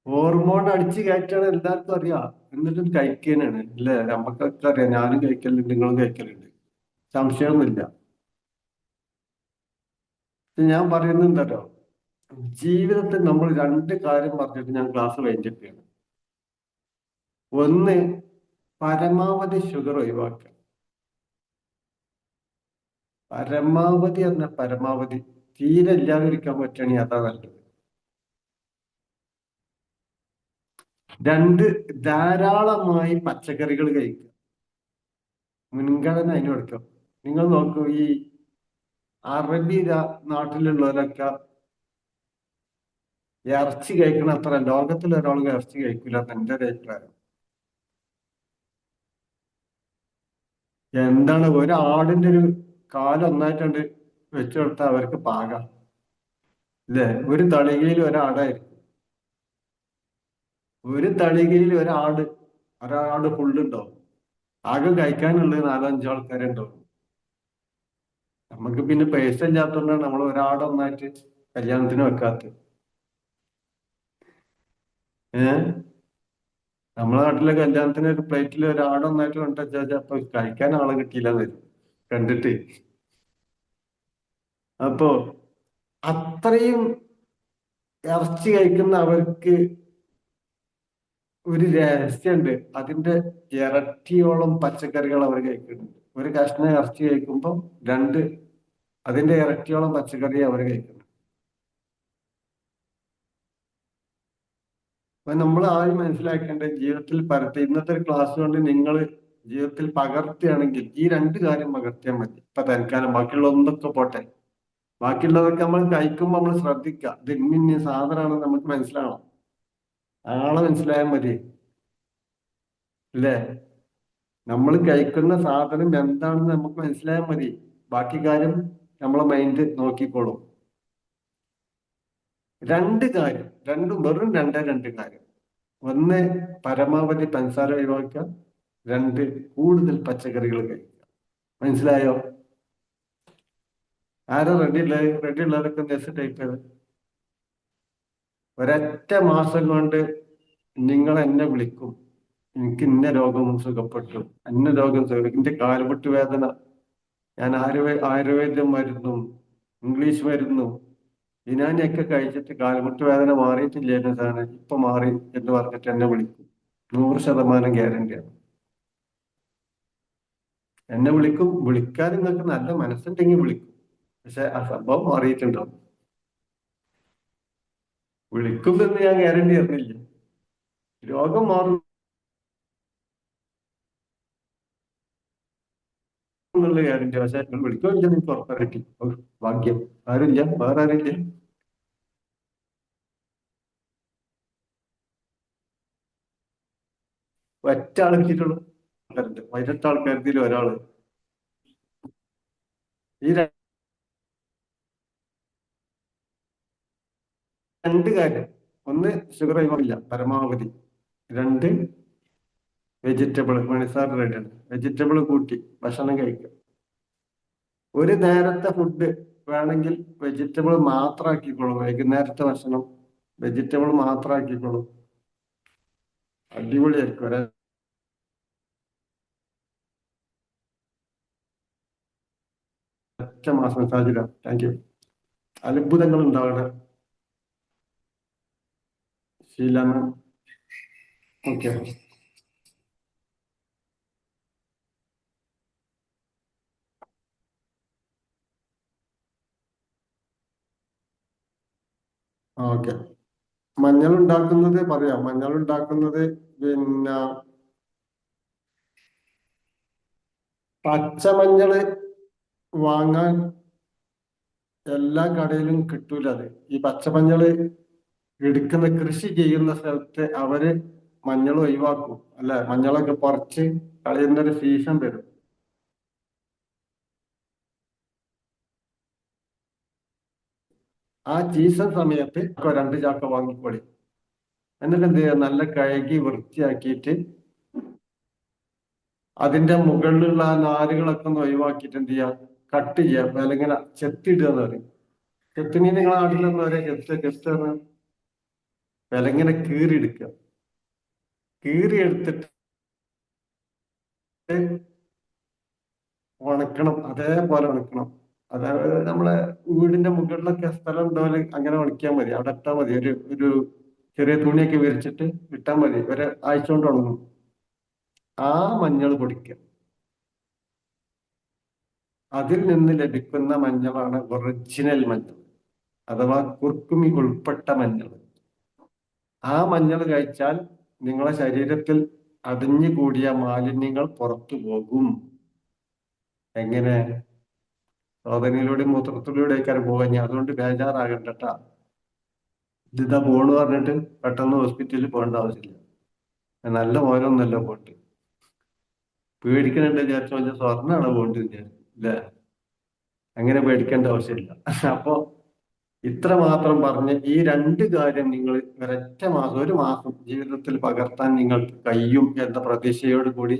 ഹോർമോൺ അടിച്ചു കയറ്റാണ്, എല്ലാവർക്കും അറിയാം. എന്നിട്ടും കഴിക്കാനാണ് അല്ലേ? നമുക്കൊക്കെ അറിയാം. ഞാനും കഴിക്കലുണ്ട്, നിങ്ങളും കഴിക്കലുണ്ട്, സംശയമൊന്നുമില്ല. ഞാൻ പറയുന്നത് എന്താട്ടോ, ജീവിതത്തിൽ നമ്മൾ 2 കാര്യം പറഞ്ഞിട്ട് ഞാൻ ക്ലാസ് കഴിഞ്ഞിട്ടാണ്. ഒന്ന്, പരമാവധി ഷുഗർ ഒഴിവാക്കുക. പരമാവധി പറഞ്ഞ പരമാവധി തീരെ ഇല്ലാതിരിക്കാൻ പറ്റുകയാണെങ്കിൽ അതാ നല്ലത്. 2, ധാരാളമായി പച്ചക്കറികൾ കഴിക്കുക. മുൻഗണന അതിന് കൊടുക്കുക. നിങ്ങൾ നോക്കൂ, ഈ അറബി നാട്ടിലുള്ളവരൊക്കെ ഇറച്ചി കഴിക്കണ അത്ര ലോകത്തിൽ ഒരാൾക്ക് ഇറച്ചി കഴിക്കില്ല എന്ന് എൻ്റെ ഒരു അഭിപ്രായം. എന്താണ്, ഒരു ആടിന്റെ ഒരു കാല് ഒന്നായിട്ടുണ്ട് വെച്ചു കൊടുത്താൽ അവർക്ക് പാകാം അല്ലേ? ഒരു തളികയിൽ ഒരാടായിരിക്കും. ഒരു തളികയിൽ ഒരാട് ഫുള്ളുണ്ടാവും. ആകെ കഴിക്കാനുള്ളത് 4-5 ആൾക്കാരുണ്ടാവും. നമുക്ക് പിന്നെ പൈസ ഇല്ലാത്തതുകൊണ്ടാണ് നമ്മൾ ഒരാടൊന്നായിട്ട് കല്യാണത്തിന് വെക്കാത്തത്. നമ്മളെ നാട്ടിലെ കല്യാണത്തിന് ഒരു പ്ലേറ്റിൽ ഒരാടൊന്നായിട്ട് കൊണ്ടുവച്ചാൽ അപ്പൊ കഴിക്കാൻ ആളെ കിട്ടിയില്ല വരും കണ്ടിട്ട്. അപ്പോ അത്രയും ഇറച്ചി കഴിക്കുന്ന അവർക്ക് ഒരു രഹസ്യമുണ്ട്. അതിന്റെ ഇരട്ടിയോളം പച്ചക്കറികൾ അവർ കഴിക്കുന്നുണ്ട്. ഒരു കഷ്ണം ഇറച്ചി കഴിക്കുമ്പോൾ അതിന്റെ ഇരട്ടിയോളം പച്ചക്കറി അവർ കഴിക്കുന്നുണ്ട്. അപ്പൊ നമ്മൾ ആദ്യം മനസ്സിലാക്കേണ്ട, ജീവിതത്തിൽ ഇന്നത്തെ ഒരു ക്ലാസ് കൊണ്ട് നിങ്ങൾ ജീവിതത്തിൽ പകർത്തുകയാണെങ്കിൽ ഈ 2 കാര്യം പകർത്തിയാൽ മതി. ഇപ്പൊ തൽക്കാലം ബാക്കിയുള്ള ഒന്നൊക്കെ പോട്ടെ. ബാക്കിയുള്ളതൊക്കെ നമ്മൾ കഴിക്കുമ്പോൾ നമ്മൾ ശ്രദ്ധിക്കുക. ഇത് ഇന്ന സാധനമാണെന്ന് നമുക്ക് മനസ്സിലാവണം. ആളെ മനസ്സിലായാൽ മതി അല്ലേ? നമ്മൾ കഴിക്കുന്ന സാധനം എന്താണെന്ന് നമുക്ക് മനസ്സിലായാൽ മതി. ബാക്കി കാര്യം നമ്മളെ മൈൻഡ് നോക്കിക്കോളും. 2 കാര്യം, വെറും 2 കാര്യം. 1, പരമാവധി പഞ്ചസാര ഒഴിവാക്കുക. 2, കൂടുതൽ പച്ചക്കറികൾ കഴിക്കുക. മനസ്സിലായോ? ആരോ റെഡി ഉള്ളവരൊക്കെ നെക്സ്റ്റ് ടൈപ്പ് ചെയ്ത് ഒരൊറ്റ മാസം കൊണ്ട് നിങ്ങൾ എന്നെ വിളിക്കും, എനിക്ക് ഇന്ന രോഗം സുഖപ്പെട്ടു, ഇന്ന രോഗം എന്റെ കാൽമുട്ട് വേദന, ഞാൻ ആയുർവേദം മരുന്നും ഇംഗ്ലീഷ് മരുന്നും യുനാനിയൊക്കെ കഴിച്ചിട്ട് കാൽമുട്ട് വേദന മാറിയിട്ടില്ലായിരുന്നു സാധനം, ഇപ്പൊ മാറി എന്ന് പറഞ്ഞിട്ട് എന്നെ വിളിക്കും. 100% ഗ്യാരണ്ടിയാണ്. എന്നെ വിളിക്കും. വിളിക്കാൻ നിങ്ങൾക്ക് നല്ല മനസ്സുണ്ടെങ്കിൽ വിളിക്കും. പക്ഷെ ആ സംഭവം മാറിയിട്ടുണ്ടാവും. വിളിക്കുമെന്ന് ഞാൻ ഗ്യാരണ്ടി തരുന്നില്ല. രോഗം മാറും എന്നുള്ള ഗ്യാരണ്ടി. പക്ഷെ നിങ്ങൾ വിളിക്കുമില്ല, എനിക്ക് ഉറപ്പായിട്ട് ഭാഗ്യം. ആരുമില്ല, വേറെ ആരുമില്ല. ഒറ്റ ആൾക്കിട്ടുള്ളൂ. 18 ആൾക്കാരിൽ ഒരാള്. ഈ രണ്ട് കാര്യം: ഒന്ന്, ഷുഗർ ഒഴിവാക്കില്ല പരമാവധി. 2, വെജിറ്റബിൾ. മണിസാർ റെഡിയാണ്. വെജിറ്റബിൾ കൂട്ടി ഭക്ഷണം കഴിക്കുക. ഒരു നേരത്തെ ഫുഡ് വേണമെങ്കിൽ വെജിറ്റബിൾ മാത്രം ആക്കിക്കോളും. വൈകുന്നേരത്തെ ഭക്ഷണം വെജിറ്റബിൾ മാത്രം ആക്കിക്കോളും. അടിപൊളിയായിരിക്കും. ഒറ്റ മാസം സാഹചര്യം. Thank you. അത്ഭുതങ്ങൾ ഉണ്ടാവട്ടെ. ശീലം. ഓക്കെ. ഓക്കെ. മഞ്ഞൾ ഉണ്ടാക്കുന്നത് പറയാം. മഞ്ഞൾ ഉണ്ടാക്കുന്നത് പിന്നെ പച്ചമഞ്ഞള് വാങ്ങാൻ എല്ലാ കടയിലും കിട്ടൂല. അത് ഈ പച്ചമഞ്ഞള് എടുക്കുന്ന കൃഷി ചെയ്യുന്ന സ്ഥലത്ത് അവര് മഞ്ഞൾ ഒഴിവാക്കും. അല്ലെ, മഞ്ഞളൊക്കെ പറിച്ച് കളയുന്ന ഒരു സീസൺ വരും. ആ സീസൺ സമയത്ത് 2 ചാക്ക വാങ്ങിക്കൊള്ളി. എന്നിട്ട് എന്ത് ചെയ്യുക? നല്ല കഴുകി വൃത്തിയാക്കിയിട്ട് അതിന്റെ മുകളിലുള്ള ആ നാരുകളൊക്കെ ഒന്ന് ഒഴിവാക്കിയിട്ട് എന്ത് ചെയ്യുക? കട്ട് ചെയ്യുക. അല്ലെങ്കിൽ ചെത്തിടുക എന്ന് പറയും. ചെത്തിനി നിങ്ങളെ നാട്ടിലൊന്നും വരെ ചെത്ത് വിലങ്ങനെ കീറിയെടുക്കുക. കീറിയെടുത്തിട്ട് ഉണക്കണം. അതേപോലെ ഉണക്കണം. അതായത് നമ്മളെ വീടിന്റെ മുകളിലൊക്കെ സ്ഥലം ഉണ്ടോല് അങ്ങനെ ഉണക്കിയാൽ മതി. അവിടെ ഇട്ടാൽ മതി. ഒരു ചെറിയ തുണിയൊക്കെ വിരിച്ചിട്ട് ഇട്ടാൽ മതി. ആഴ്ച കൊണ്ട് ഉണങ്ങും. ആ മഞ്ഞൾ പൊടിക്കുക. അതിൽ നിന്ന് ലഭിക്കുന്ന മഞ്ഞളാണ് ഒറിജിനൽ മഞ്ഞൾ, അഥവാ കുർക്കുമി ഉൾപ്പെട്ട മഞ്ഞൾ. ആ മഞ്ഞൾ കഴിച്ചാൽ നിങ്ങളെ ശരീരത്തിൽ അടിഞ്ഞു കൂടിയ മാലിന്യങ്ങൾ പുറത്തു പോകും. എങ്ങനെ? ശോധനയിലൂടെ മൂത്രത്തിലൂടെയൊക്കെ പോകാൻ. അതുകൊണ്ട് ബേജാറാകണ്ടട്ടാ. ഇതാ പോണെന്ന് പറഞ്ഞിട്ട് പെട്ടെന്ന് ഹോസ്പിറ്റലിൽ പോകേണ്ട ആവശ്യമില്ല. നല്ല മോനൊന്നല്ല പോട്ട്. പേടിക്കണുണ്ട് വിചാരിച്ചു കഴിഞ്ഞാൽ സ്വർണ്ണമാണ് പോണ്ട് വിചാരിച്ചു. ഇല്ലേ? അങ്ങനെ പേടിക്കേണ്ട ആവശ്യമില്ല. അപ്പൊ ഇത്ര മാത്രം പറഞ്ഞ് ഈ 2 കാര്യം നിങ്ങൾ ഒരു മാസം ജീവിതത്തിൽ പകർത്താൻ നിങ്ങൾക്ക് കഴിയും എന്ന പ്രതീക്ഷയോട് കൂടി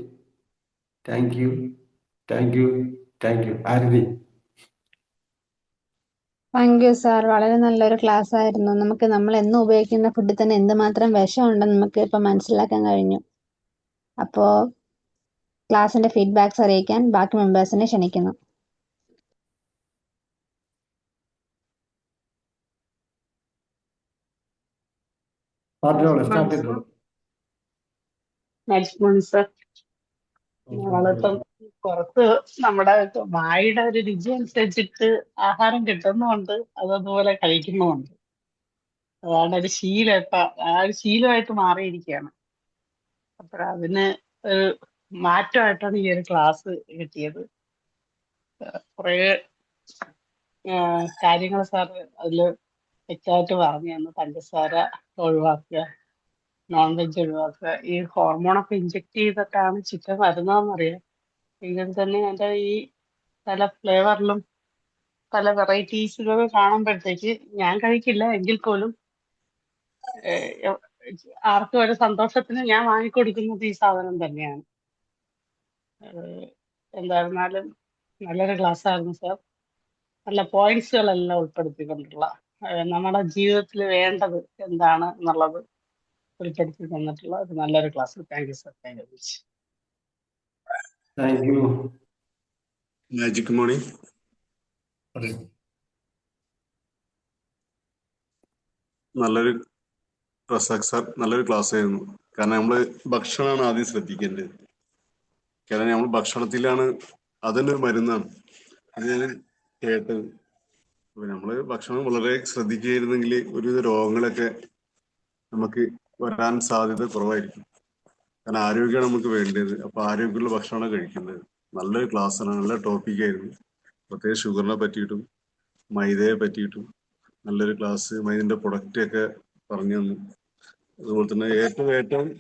thank you, thank you, thank you. Arathi. Thank you sir. വളരെ നല്ലൊരു ക്ലാസ് ആയിരുന്നു. നമ്മൾ എന്നും ഉപയോഗിക്കുന്ന ഫുഡിൽ തന്നെ എന്തുമാത്രം വിഷമുണ്ടെന്ന് നമുക്ക് ഇപ്പൊ മനസ്സിലാക്കാൻ കഴിഞ്ഞു. അപ്പോ ക്ലാസിന്റെ ഫീഡ്ബാക്സ് അറിയിക്കാൻ ബാക്കി മെമ്പേഴ്സിനെ ക്ഷണിക്കുന്നു. സ്റ്റാർട്ട് ചെയ്തോളൂ. Next month sir. നമ്മളിപ്പം പുറത്ത് നമ്മുടെ വായുടെ ഒരു രുചി അനുസരിച്ചിട്ട് ആഹാരം കിട്ടുന്നുമുണ്ട്, അതുപോലെ കഴിക്കുന്നുമുണ്ട്. അതാണ് ഒരു ശീലം. ഇപ്പൊ ആ ഒരു ശീലമായിട്ട് മാറിയിരിക്കുകയാണ്. അപ്പൊ അതിന് ഒരു മാറ്റമായിട്ടാണ് ഈ ഒരു ക്ലാസ് കിട്ടിയത്. കുറെ കാര്യങ്ങൾ സാർ അതില് വ്യക്തമായിട്ട് പറഞ്ഞു തന്നു. പഞ്ചസാര ഒഴിവാക്കുക, നോൺ വെജ് ഒഴിവാക്കുക. ഈ ഹോർമോണൊക്കെ ഇഞ്ചെക്ട് ചെയ്തിട്ടാണ് ചിക്കൻ വരുന്നതെന്നറിയാം. എങ്കിൽ തന്നെ എൻ്റെ ഈ പല ഫ്ലേവറിലും പല വെറൈറ്റീസുകൾ കാണുമ്പോഴത്തേക്ക് ഞാൻ കഴിക്കില്ല, എങ്കിൽ പോലും ആർക്കും ഒരു സന്തോഷത്തിന് ഞാൻ വാങ്ങിക്കൊടുക്കുന്നത് ഈ സാധനം തന്നെയാണ്. എന്തായിരുന്നാലും നല്ലൊരു ക്ലാസ് ആയിരുന്നു സാർ. നല്ല പോയിന്റ്സുകളെല്ലാം ഉൾപ്പെടുത്തിക്കൊണ്ടുള്ള നമ്മുടെ ജീവിതത്തിൽ വേണ്ടത് എന്താണ് എന്നുള്ളത് ഉൾപ്പെടുത്തി തന്നിട്ടുള്ള ഒരു നല്ലൊരു class. Thank you sir. Thank you much. Thank you. Magic മോണി. നല്ലൊരു റസാഖ് സാർ, നല്ലൊരു ക്ലാസ് ആയിരുന്നു. കാരണം നമ്മള് ഭക്ഷണമാണ് ആദ്യം ശ്രദ്ധിക്കേണ്ടത്. കാരണം നമ്മൾ ഭക്ഷണത്തിലാണ്, അതിൻ്റെ ഒരു മരുന്നാണ്. അത് ഞാൻ കേട്ടത്. അപ്പൊ നമ്മള് ഭക്ഷണം വളരെ ശ്രദ്ധിക്കുകയായിരുന്നെങ്കിൽ ഒരുവിധ രോഗങ്ങളൊക്കെ നമുക്ക് വരാൻ സാധ്യത കുറവായിരിക്കും. കാരണം ആരോഗ്യമാണ് നമുക്ക് വേണ്ടത്. അപ്പൊ ആരോഗ്യമുള്ള ഭക്ഷണമാണ് കഴിക്കുന്നത്. നല്ലൊരു ക്ലാസ്സാണ്, നല്ല ടോപ്പിക്കായിരുന്നു. പ്രത്യേകിച്ച് ഷുഗറിനെ പറ്റിയിട്ടും മൈദയെ പറ്റിയിട്ടും നല്ലൊരു ക്ലാസ്. മൈദിന്റെ പ്രൊഡക്റ്റ് ഒക്കെ പറഞ്ഞു തന്നു. അതുപോലെ തന്നെ ഏറ്റവും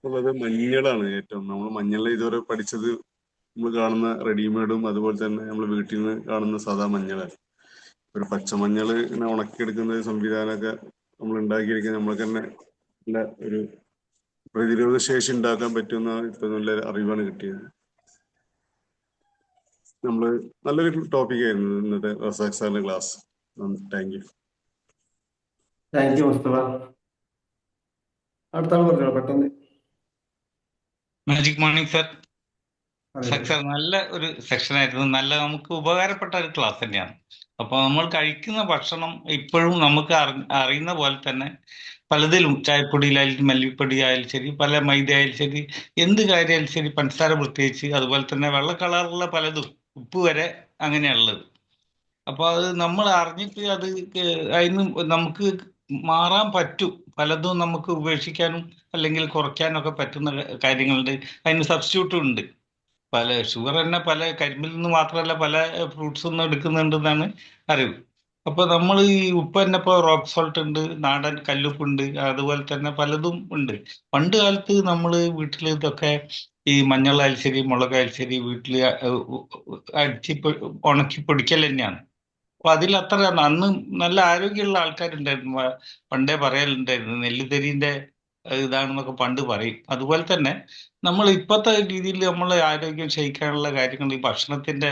ഉള്ളത് മഞ്ഞളാണ്. നമ്മൾ മഞ്ഞൾ ഇതുവരെ പഠിച്ചത് നമ്മൾ കാണുന്ന റെഡിമെയ്ഡും അതുപോലെ തന്നെ നമ്മൾ വീട്ടിൽ നിന്ന് കാണുന്ന സാധാ മഞ്ഞളാണ്. ഒരു പച്ചമഞ്ഞൾ ഇങ്ങനെ ഉണക്കിയെടുക്കുന്ന ഒരു സംവിധാനമൊക്കെ നമ്മൾ ഉണ്ടാക്കിയിരിക്കുന്നത് നമ്മൾക്ക് തന്നെ നല്ല ഒരു പ്രതിരോധ ശേഷി ഉണ്ടാക്കാൻ പറ്റുന്ന ഇപ്പൊ നല്ല അറിവാണ് കിട്ടിയത്. നല്ലൊരു ടോപ്പിക്കായിരുന്നു ഇന്നത്തെ റസാഖ് സാറിന്റെ class. Thank you. Thank you Mustafa. അടുത്ത ആൾ പറഞ്ഞോ പെട്ടെന്ന്. Magic morning sir. അതെ. സർ നല്ല ഒരു സെക്ഷൻ ആയിരുന്നു. നല്ല നമുക്ക് ഉപകാരപ്പെട്ട ഒരു ക്ലാസ് തന്നെയാണ്. അപ്പോൾ നമ്മൾ കഴിക്കുന്ന ഭക്ഷണം ഇപ്പോഴും നമുക്ക് അറിയുന്ന പോലെ തന്നെ പലതിലും ചായപ്പൊടിയിലായാലും മല്ലിപ്പൊടി ആയാലും ശരി, പല മൈദ ആയാലും ശരി, എന്ത് കാര്യമായാലും ശരി, പഞ്ചസാര പ്രത്യേകിച്ച്, അതുപോലെ തന്നെ വെള്ള കളറുള്ള പലതും, ഉപ്പ് വരെ അങ്ങനെയുള്ളത്. അപ്പൊ അത് നമ്മൾ അറിഞ്ഞിട്ട് അത് അതിന് നമുക്ക് മാറാൻ പറ്റും. പലതും നമുക്ക് ഉപേക്ഷിക്കാനും അല്ലെങ്കിൽ കുറയ്ക്കാനും ഒക്കെ പറ്റുന്ന കാര്യങ്ങളുണ്ട്. അതിന് സബ്സ്റ്റിറ്റ്യൂട്ടും ഉണ്ട്. പല ഷുഗർ തന്നെ പല കരിമ്പിൽ നിന്ന് മാത്രമല്ല പല ഫ്രൂട്ട്സ് നിന്ന് എടുക്കുന്നുണ്ടെന്നാണ് അറിവ്. അപ്പൊ നമ്മൾ ഈ ഉപ്പ് തന്നെ ഇപ്പോൾ റോക്ക് സോൾട്ട് ഉണ്ട്, നാടൻ കല്ലുപ്പുണ്ട്, അതുപോലെ തന്നെ പലതും ഉണ്ട്. പണ്ട് കാലത്ത് നമ്മൾ വീട്ടിൽ ഇതൊക്കെ ഈ മഞ്ഞളായാലും ശരി മുളകായാലും ശരി വീട്ടിൽ അടിച്ച് ഉണക്കി പൊടിക്കൽ തന്നെയാണ്. അപ്പൊ അതിൽ അത്ര അന്ന് നല്ല ആരോഗ്യമുള്ള ആൾക്കാരുണ്ടായിരുന്നു. പണ്ടേ പറയലുണ്ടായിരുന്നു നെല്ലുതരീന്റെ ഇതാണെന്നൊക്കെ പണ്ട് പറയും. അതുപോലെ തന്നെ നമ്മൾ ഇപ്പോഴത്തെ രീതിയിൽ നമ്മൾ ആരോഗ്യം ക്ഷയിക്കാനുള്ള കാര്യങ്ങൾ ഈ ഭക്ഷണത്തിന്റെ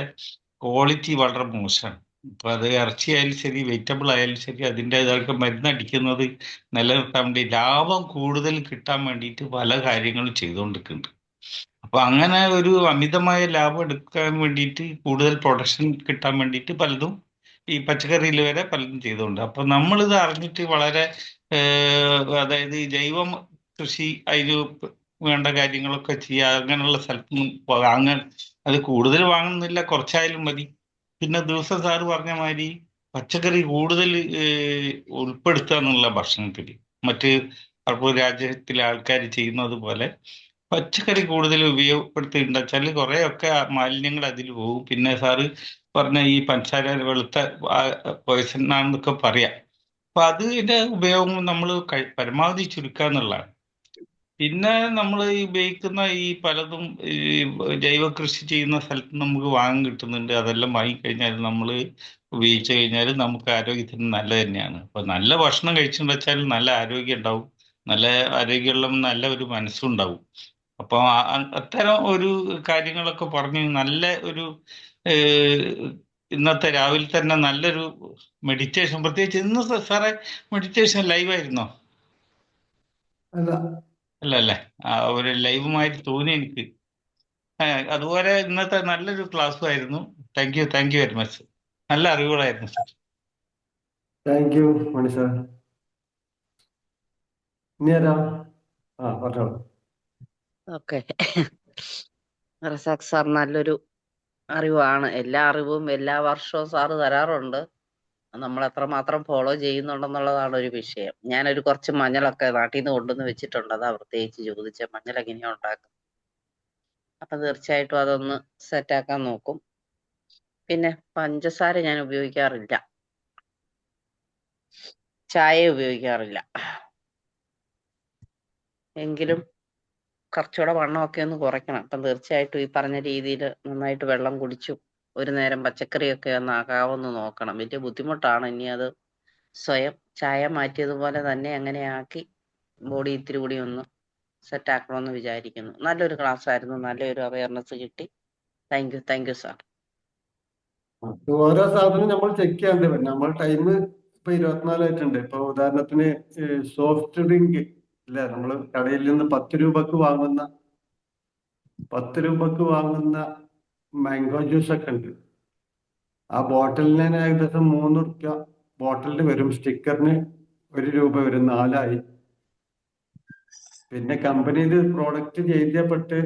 ക്വാളിറ്റി വളരെ മോശമാണ്. ഇപ്പൊ അത് ഇറച്ചി ആയാലും ശരി വെജിറ്റബിൾ ആയാലും ശരി അതിൻ്റെതായിട്ട് മരുന്നടിക്കുന്നത് നിലനിർത്താൻ വേണ്ടി ലാഭം കൂടുതൽ കിട്ടാൻ വേണ്ടിയിട്ട് പല കാര്യങ്ങളും ചെയ്തുകൊണ്ടിരിക്കുന്നുണ്ട്. അപ്പൊ അങ്ങനെ ഒരു അമിതമായ ലാഭം എടുക്കാൻ വേണ്ടിയിട്ട് കൂടുതൽ പ്രൊഡക്ഷൻ കിട്ടാൻ വേണ്ടിയിട്ട് പലതും ഈ പച്ചക്കറിയിൽ വരെ പലതും ചെയ്തുകൊണ്ട്. അപ്പൊ നമ്മളിത് അറിഞ്ഞിട്ട് വളരെ അതായത് ഈ ജൈവ കൃഷി അതിന് വേണ്ട കാര്യങ്ങളൊക്കെ ചെയ്യുക, അങ്ങനെയുള്ള സ്ഥലത്ത് വാങ്ങാൻ അത് കൂടുതൽ വാങ്ങുന്നില്ല, കുറച്ചായാലും മതി. പിന്നെ ദിവസം സാറ് പറഞ്ഞ മാതിരി പച്ചക്കറി കൂടുതൽ ഉൾപ്പെടുത്തുക എന്നുള്ള ഭക്ഷണത്തിൽ മറ്റ് അറബ് രാജ്യത്തിലെ ആൾക്കാർ ചെയ്യുന്നത് പോലെ പച്ചക്കറി കൂടുതൽ ഉപയോഗപ്പെടുത്തിയിട്ടുണ്ടെച്ചാൽ കുറേയൊക്കെ മാലിന്യങ്ങൾ അതിൽ പോകും. പിന്നെ സാറ് പറഞ്ഞ ഈ പഞ്ചസാര വെളുത്ത പോയ്സൺ ആണെന്നൊക്കെ പറയാം. അപ്പൊ അതിന്റെ ഉപയോഗം നമ്മൾ പരമാവധി ചുരുക്കുക എന്നുള്ളതാണ്. പിന്നെ നമ്മൾ ഈ ഉപയോഗിക്കുന്ന ഈ പലതും ഈ ജൈവ കൃഷി ചെയ്യുന്ന സ്ഥലത്ത് നമുക്ക് വാങ്ങാൻ കിട്ടുന്നുണ്ട്. അതെല്ലാം വാങ്ങിക്കഴിഞ്ഞാൽ നമ്മൾ ഉപയോഗിച്ച് കഴിഞ്ഞാൽ നമുക്ക് ആരോഗ്യത്തിന് നല്ലത് തന്നെയാണ്. അപ്പൊ നല്ല ഭക്ഷണം കഴിച്ചെന്ന് വെച്ചാൽ നല്ല ആരോഗ്യം ഉണ്ടാവും, നല്ല ആരോഗ്യമുള്ള നല്ല ഒരു മനസ്സും ഉണ്ടാവും. അപ്പൊ അത്തരം ഒരു കാര്യങ്ങളൊക്കെ പറഞ്ഞ് നല്ല ഒരു ഇന്നത്തെ രാവിലെ തന്നെ നല്ലൊരു മെഡിറ്റേഷൻ, പ്രത്യേകിച്ച് ഇന്ന് സാറേ മെഡിറ്റേഷൻ ലൈവായിരുന്നോ? അല്ല. അല്ല അല്ലേ, ഒരു ലൈവുമായിട്ട് തോന്നി എനിക്ക്. അതുപോലെ ഇന്നത്തെ നല്ലൊരു ക്ലാസ്സും ആയിരുന്നു. Thank you very much. നല്ല അറിവുകളായിരുന്നു sir. Thank you Mani sir. ഇനി ആരാ? പറഞ്ഞോളൂ. ഓക്കെ. റസാഖ് സാർ നല്ലൊരു അറിവാണ്. എല്ലാ അറിവും എല്ലാ വർഷവും സാറ് തരാറുണ്ട്. നമ്മൾ എത്രമാത്രം ഫോളോ ചെയ്യുന്നുണ്ടെന്നുള്ളതാണ് ഒരു വിഷയം. ഞാനൊരു കുറച്ച് മഞ്ഞളൊക്കെ നാട്ടിൽ നിന്ന് കൊണ്ടുവന്ന് വെച്ചിട്ടുണ്ട്. അതാ പ്രത്യേകിച്ച് ചോദിച്ച മഞ്ഞൾ എങ്ങനെയാ ഉണ്ടാക്കുന്നത്. അപ്പൊ തീർച്ചയായിട്ടും അതൊന്ന് സെറ്റാക്കാൻ നോക്കും. പിന്നെ പഞ്ചസാര ഞാൻ ഉപയോഗിക്കാറില്ല, ചായ ഉപയോഗിക്കാറില്ല. എങ്കിലും കുറച്ചുകൂടെ വണ്ണമൊക്കെ ഒന്ന് കുറയ്ക്കണം. അപ്പം തീർച്ചയായിട്ടും ഈ പറഞ്ഞ രീതിയിൽ നന്നായിട്ട് വെള്ളം കുടിച്ചും ഒരു നേരം പച്ചക്കറിയൊക്കെ ഒന്ന് ആകാവെന്ന് നോക്കണം. വലിയ ബുദ്ധിമുട്ടാണ്. ഇനി അത് സ്വയം ചായ മാറ്റിയതുപോലെ തന്നെ അങ്ങനെ ആക്കി ബോഡി ഇത്തിരി കൂടി ഒന്ന് സെറ്റ് ആക്കണമെന്ന് വിചാരിക്കുന്നു. നല്ലൊരു ക്ലാസ് ആയിരുന്നു, നല്ലൊരു അവയർനെസ് കിട്ടി. Thank you sir. ഓരോ സാധനം നമ്മൾ ചെക്ക് ചെയ്യാണ്ട് വരും. നമ്മൾ ടൈം ഇപ്പൊ 24 ആയിട്ടുണ്ട്. ഇപ്പൊ ഉദാഹരണത്തിന് സോഫ്റ്റ് ഡ്രിങ്ക് ഇല്ല, നമ്മൾ കടയിൽ നിന്ന് 10 രൂപക്ക് വാങ്ങുന്ന മാംഗോ ജ്യൂസ് ഒക്കെ ഉണ്ട്. ആ ബോട്ടിലിന് തന്നെ ഏകദേശം 3 റുപ്യ ബോട്ടിലിന് വരും. സ്റ്റിക്കറിന് 1 രൂപ വരും, 4 ആയി. പിന്നെ കമ്പനിയിൽ പ്രോഡക്റ്റ് ചെയ്യപ്പെട്ട്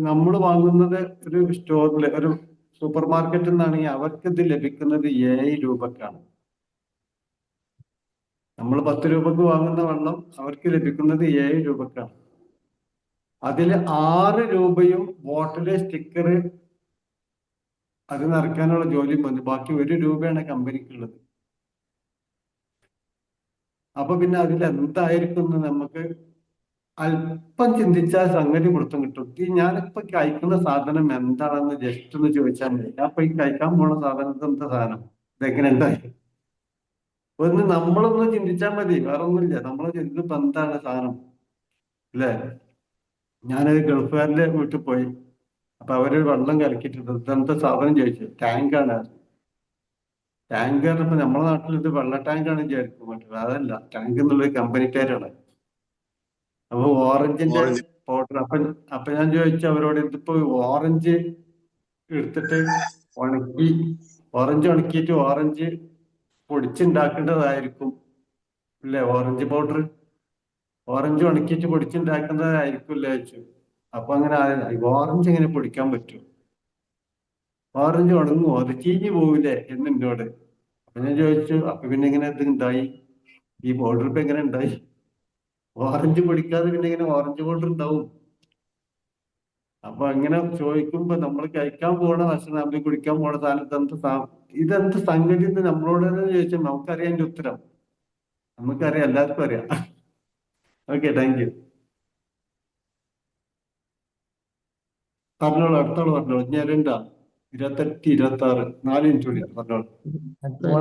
നമ്മൾ വാങ്ങുന്നത് ഒരു സ്റ്റോറിൽ ഒരു സൂപ്പർ മാർക്കറ്റിൽ നിന്നാണെങ്കിൽ അവർക്ക് ഇത് ലഭിക്കുന്നത് 7 രൂപക്കാണ്. നമ്മൾ 10 രൂപക്ക് വാങ്ങുന്ന വെള്ളം അവർക്ക് ലഭിക്കുന്നത് 7 രൂപക്കാണ്. അതിൽ 6 രൂപയും ബോട്ടിലെ സ്റ്റിക്കർ അത് നിറയ്ക്കാനുള്ള ജോലി വന്നു. ബാക്കി 1 രൂപയാണ് കമ്പനിക്കുള്ളത്. അപ്പൊ പിന്നെ അതിൽ എന്തായിരിക്കും എന്ന് നമുക്ക് അല്പം ചിന്തിച്ചാൽ സംഗതി പിടുത്തം കിട്ടും. ഞാനിപ്പോ കഴിക്കുന്ന സാധനം എന്താണെന്ന് ജസ്റ്റ് ഒന്ന് ചോദിച്ചാൽ മതി. ഞാൻ ഇപ്പൊ ഈ കഴിക്കാൻ പോണ സാധനത്തെ എന്താ സാധനം, ഇതെങ്ങനെ ഉണ്ടായി ഒന്ന് നമ്മളൊന്ന് ചിന്തിച്ചാൽ മതി. വേറെ ഒന്നുമില്ല. നമ്മൾ ഇതിപ്പോ എന്താണ് സാധനം അല്ലേ? ഞാനൊരു ഗൾഫുകാരന്റെ വീട്ടിൽ പോയി. അപ്പൊ അവര് വെള്ളം കലക്കിയിട്ടുണ്ട്. ഇതെന്താ സാധനം ചോദിച്ചു. ടാങ്കാണ്. ടാങ്ക് പറഞ്ഞപ്പോ നമ്മുടെ നാട്ടിൽ ഇത് വെള്ള ടാങ്കാണ് വിചാരിക്കും. പറ്റില്ല, അതല്ല. ടാങ്ക് എന്നുള്ളത് കമ്പനിക്കാരാണ്. അപ്പൊ ഓറഞ്ചിന്റെ പൗഡർ. അപ്പൊ ഞാൻ ചോദിച്ചു അവരോട്, ഇതിപ്പോ ഓറഞ്ച് എടുത്തിട്ട് ഓറഞ്ച് ഉണക്കിയിട്ട് ഓറഞ്ച് പൊടിച്ചുണ്ടാക്കേണ്ടതായിരിക്കും അല്ലേ? ഓറഞ്ച് പൗഡർ ഓറഞ്ച് ഉണക്കിയിട്ട് പൊടിച്ചുണ്ടാക്കേണ്ടതായിരിക്കും അല്ലേ ചോദിച്ചു. അപ്പൊ അങ്ങനെ ഓറഞ്ച് എങ്ങനെ പൊടിക്കാൻ പറ്റും? ഓറഞ്ച് ഉണങ്ങുമോ? അത് ചീഞ്ഞു പോവില്ലേ എന്ന് എന്നോട്. അപ്പൊ ഞാൻ ചോദിച്ചു, അപ്പൊ പിന്നെ ഇങ്ങനെ ഇത് ഉണ്ടായി, ഈ പൗഡർ ഇപ്പൊ എങ്ങനെ ഉണ്ടായി? ഓറഞ്ച് പൊടിക്കാതെ പിന്നെ ഇങ്ങനെ ഓറഞ്ച് പൗഡർ ഉണ്ടാവും? അപ്പൊ അങ്ങനെ ചോദിക്കുമ്പോ നമ്മൾ കഴിക്കാൻ പോണ ഭക്ഷണം, നമ്മൾ കുടിക്കാൻ പോണ സാധനത്തെ ഇതെന്ത് സംഗതി എന്ന് നമ്മളോട് ചോദിച്ചാൽ നമുക്കറിയാം അതിന്റെ ഉത്തരം. നമുക്കറിയാം, എല്ലാവർക്കും അറിയാം. Okay, thank U. പറഞ്ഞോളൂ, അടുത്തോളൂ പറഞ്ഞോളൂ. ഞാൻ 28, 26, 4 മിനിറ്റ് കൂടി പറഞ്ഞോളൂ.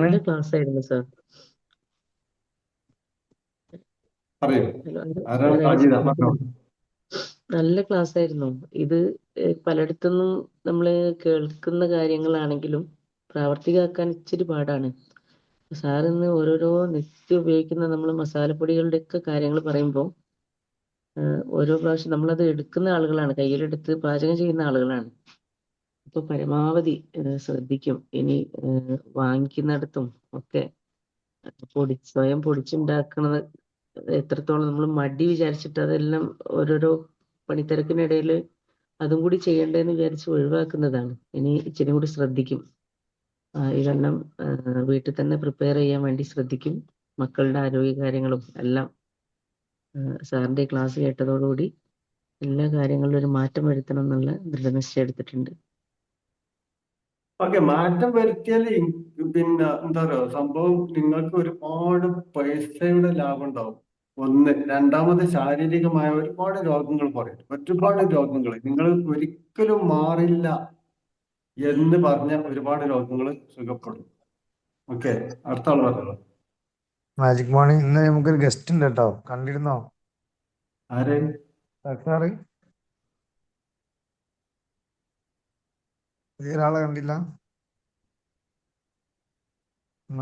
നല്ല ക്ലാസ് ആയിരുന്നു സാർ. പറയൂ, ഹലോ, ആരാണ് സാജിദ? പറഞ്ഞോളൂ. നല്ല ക്ലാസ് ആയിരുന്നു ഇത്. പലയിടത്തുനിന്നും നമ്മൾ കേൾക്കുന്ന കാര്യങ്ങളാണെങ്കിലും പ്രാവർത്തികമാക്കാൻ ഇച്ചിരി പാടാണ്. സാർ ഇന്ന് ഓരോരോ നിത്യം ഉപയോഗിക്കുന്ന നമ്മൾ മസാലപ്പൊടികളുടെ ഒക്കെ കാര്യങ്ങൾ പറയുമ്പോൾ ഓരോ പ്രാവശ്യം നമ്മളത് എടുക്കുന്ന ആളുകളാണ്, കയ്യിലെടുത്ത് പാചകം ചെയ്യുന്ന ആളുകളാണ്. അപ്പൊ പരമാവധി ശ്രദ്ധിക്കും. ഇനി വാങ്ങിക്കുന്നിടത്തും ഒക്കെ സ്വയം പൊടിച്ചുണ്ടാക്കുന്നത് എത്രത്തോളം നമ്മൾ മടി വിചാരിച്ചിട്ട് അതെല്ലാം ഓരോരോ പണിത്തിരക്കിനിടയിൽ അതും കൂടി ചെയ്യണ്ടേന്ന് വിചാരിച്ച് ഒഴിവാക്കുന്നതാണ്. ഇനി ഇച്ചിരി കൂടി ശ്രദ്ധിക്കും. ഇതെല്ലാം വീട്ടിൽ തന്നെ പ്രിപ്പയർ ചെയ്യാൻ വേണ്ടി ശ്രദ്ധിക്കും. മക്കളുടെ ആരോഗ്യ കാര്യങ്ങളും എല്ലാം സാറിന്റെ ക്ലാസ് കേട്ടതോടുകൂടി എല്ലാ കാര്യങ്ങളിലും ഒരു മാറ്റം വരുത്തണം എന്നുള്ള ദൃഢനിശ്ചയം എടുത്തിട്ടുണ്ട്. ഓക്കെ, മാറ്റം വരുത്തിയാൽ പിന്നെ എന്താ പറയുക, സംഭവം നിങ്ങൾക്ക് ഒരുപാട് പൈസയുടെ ലാഭം ഉണ്ടാവും. ഒന്ന്. രണ്ടാമത്, ശാരീരികമായ ഒരുപാട് രോഗങ്ങൾ കുറയും. ഒരുപാട് രോഗങ്ങൾ നിങ്ങൾ ഒരിക്കലും മാറില്ല എന്ന് പറഞ്ഞ ഒരുപാട് രോഗങ്ങൾ സുഖപ്പെടും. ഓക്കെ, അടുത്ത ആൾ പറഞ്ഞോളൂ. Magic morning. ഇന്ന് നമുക്കൊരു ഗസ്റ്റ് ഉണ്ട് കേട്ടോ, കണ്ടിരുന്നോ? ആര്? സാറ് ഒരാളെ കണ്ടില്ല?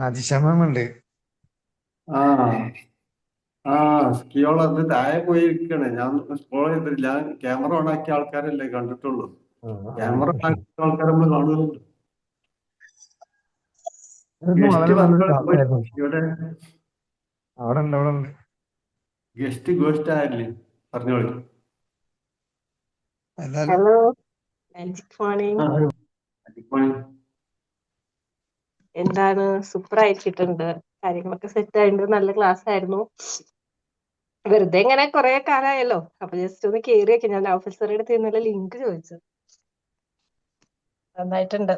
അതിശമമുണ്ട്. ആ ആ സ്കിയോൾ അത് താഴെ പോയിരിക്കണേ. ഞാൻ സ്ക്രോൾ ചെയ്തില്ല. ക്യാമറ ഓൺ ആക്കിയ ആൾക്കാരല്ലേ കണ്ടിട്ടുള്ളൂ. ക്യാമറ ഓൺ ആക്കിയ ആൾക്കാർ നമ്മൾ കാണുന്നുണ്ട്. ഗസ്റ്റ് വളരെ ഇവിടെ അവിടെ ഉണ്ട്. ഗസ്റ്റ് ആയില്ലേ? പറഞ്ഞോളൂ. Hello, magic morning. എന്താണ്, സൂപ്പർ ആയിട്ടുണ്ട്. കാര്യങ്ങളൊക്കെ സെറ്റ് ആയിട്ടുണ്ട്. നല്ല ക്ലാസ് ആയിരുന്നു. വെറുതെ ഇങ്ങനെ കുറെ കാലമായല്ലോ, അപ്പൊ ജസ്റ്റ് ഒന്ന് കേറിയൊക്കെ. ഞാൻ ഓഫീസറുടെ അടുത്ത് ഇന്നലെ ലിങ്ക് ചോദിച്ചു. നന്നായിട്ടുണ്ട്.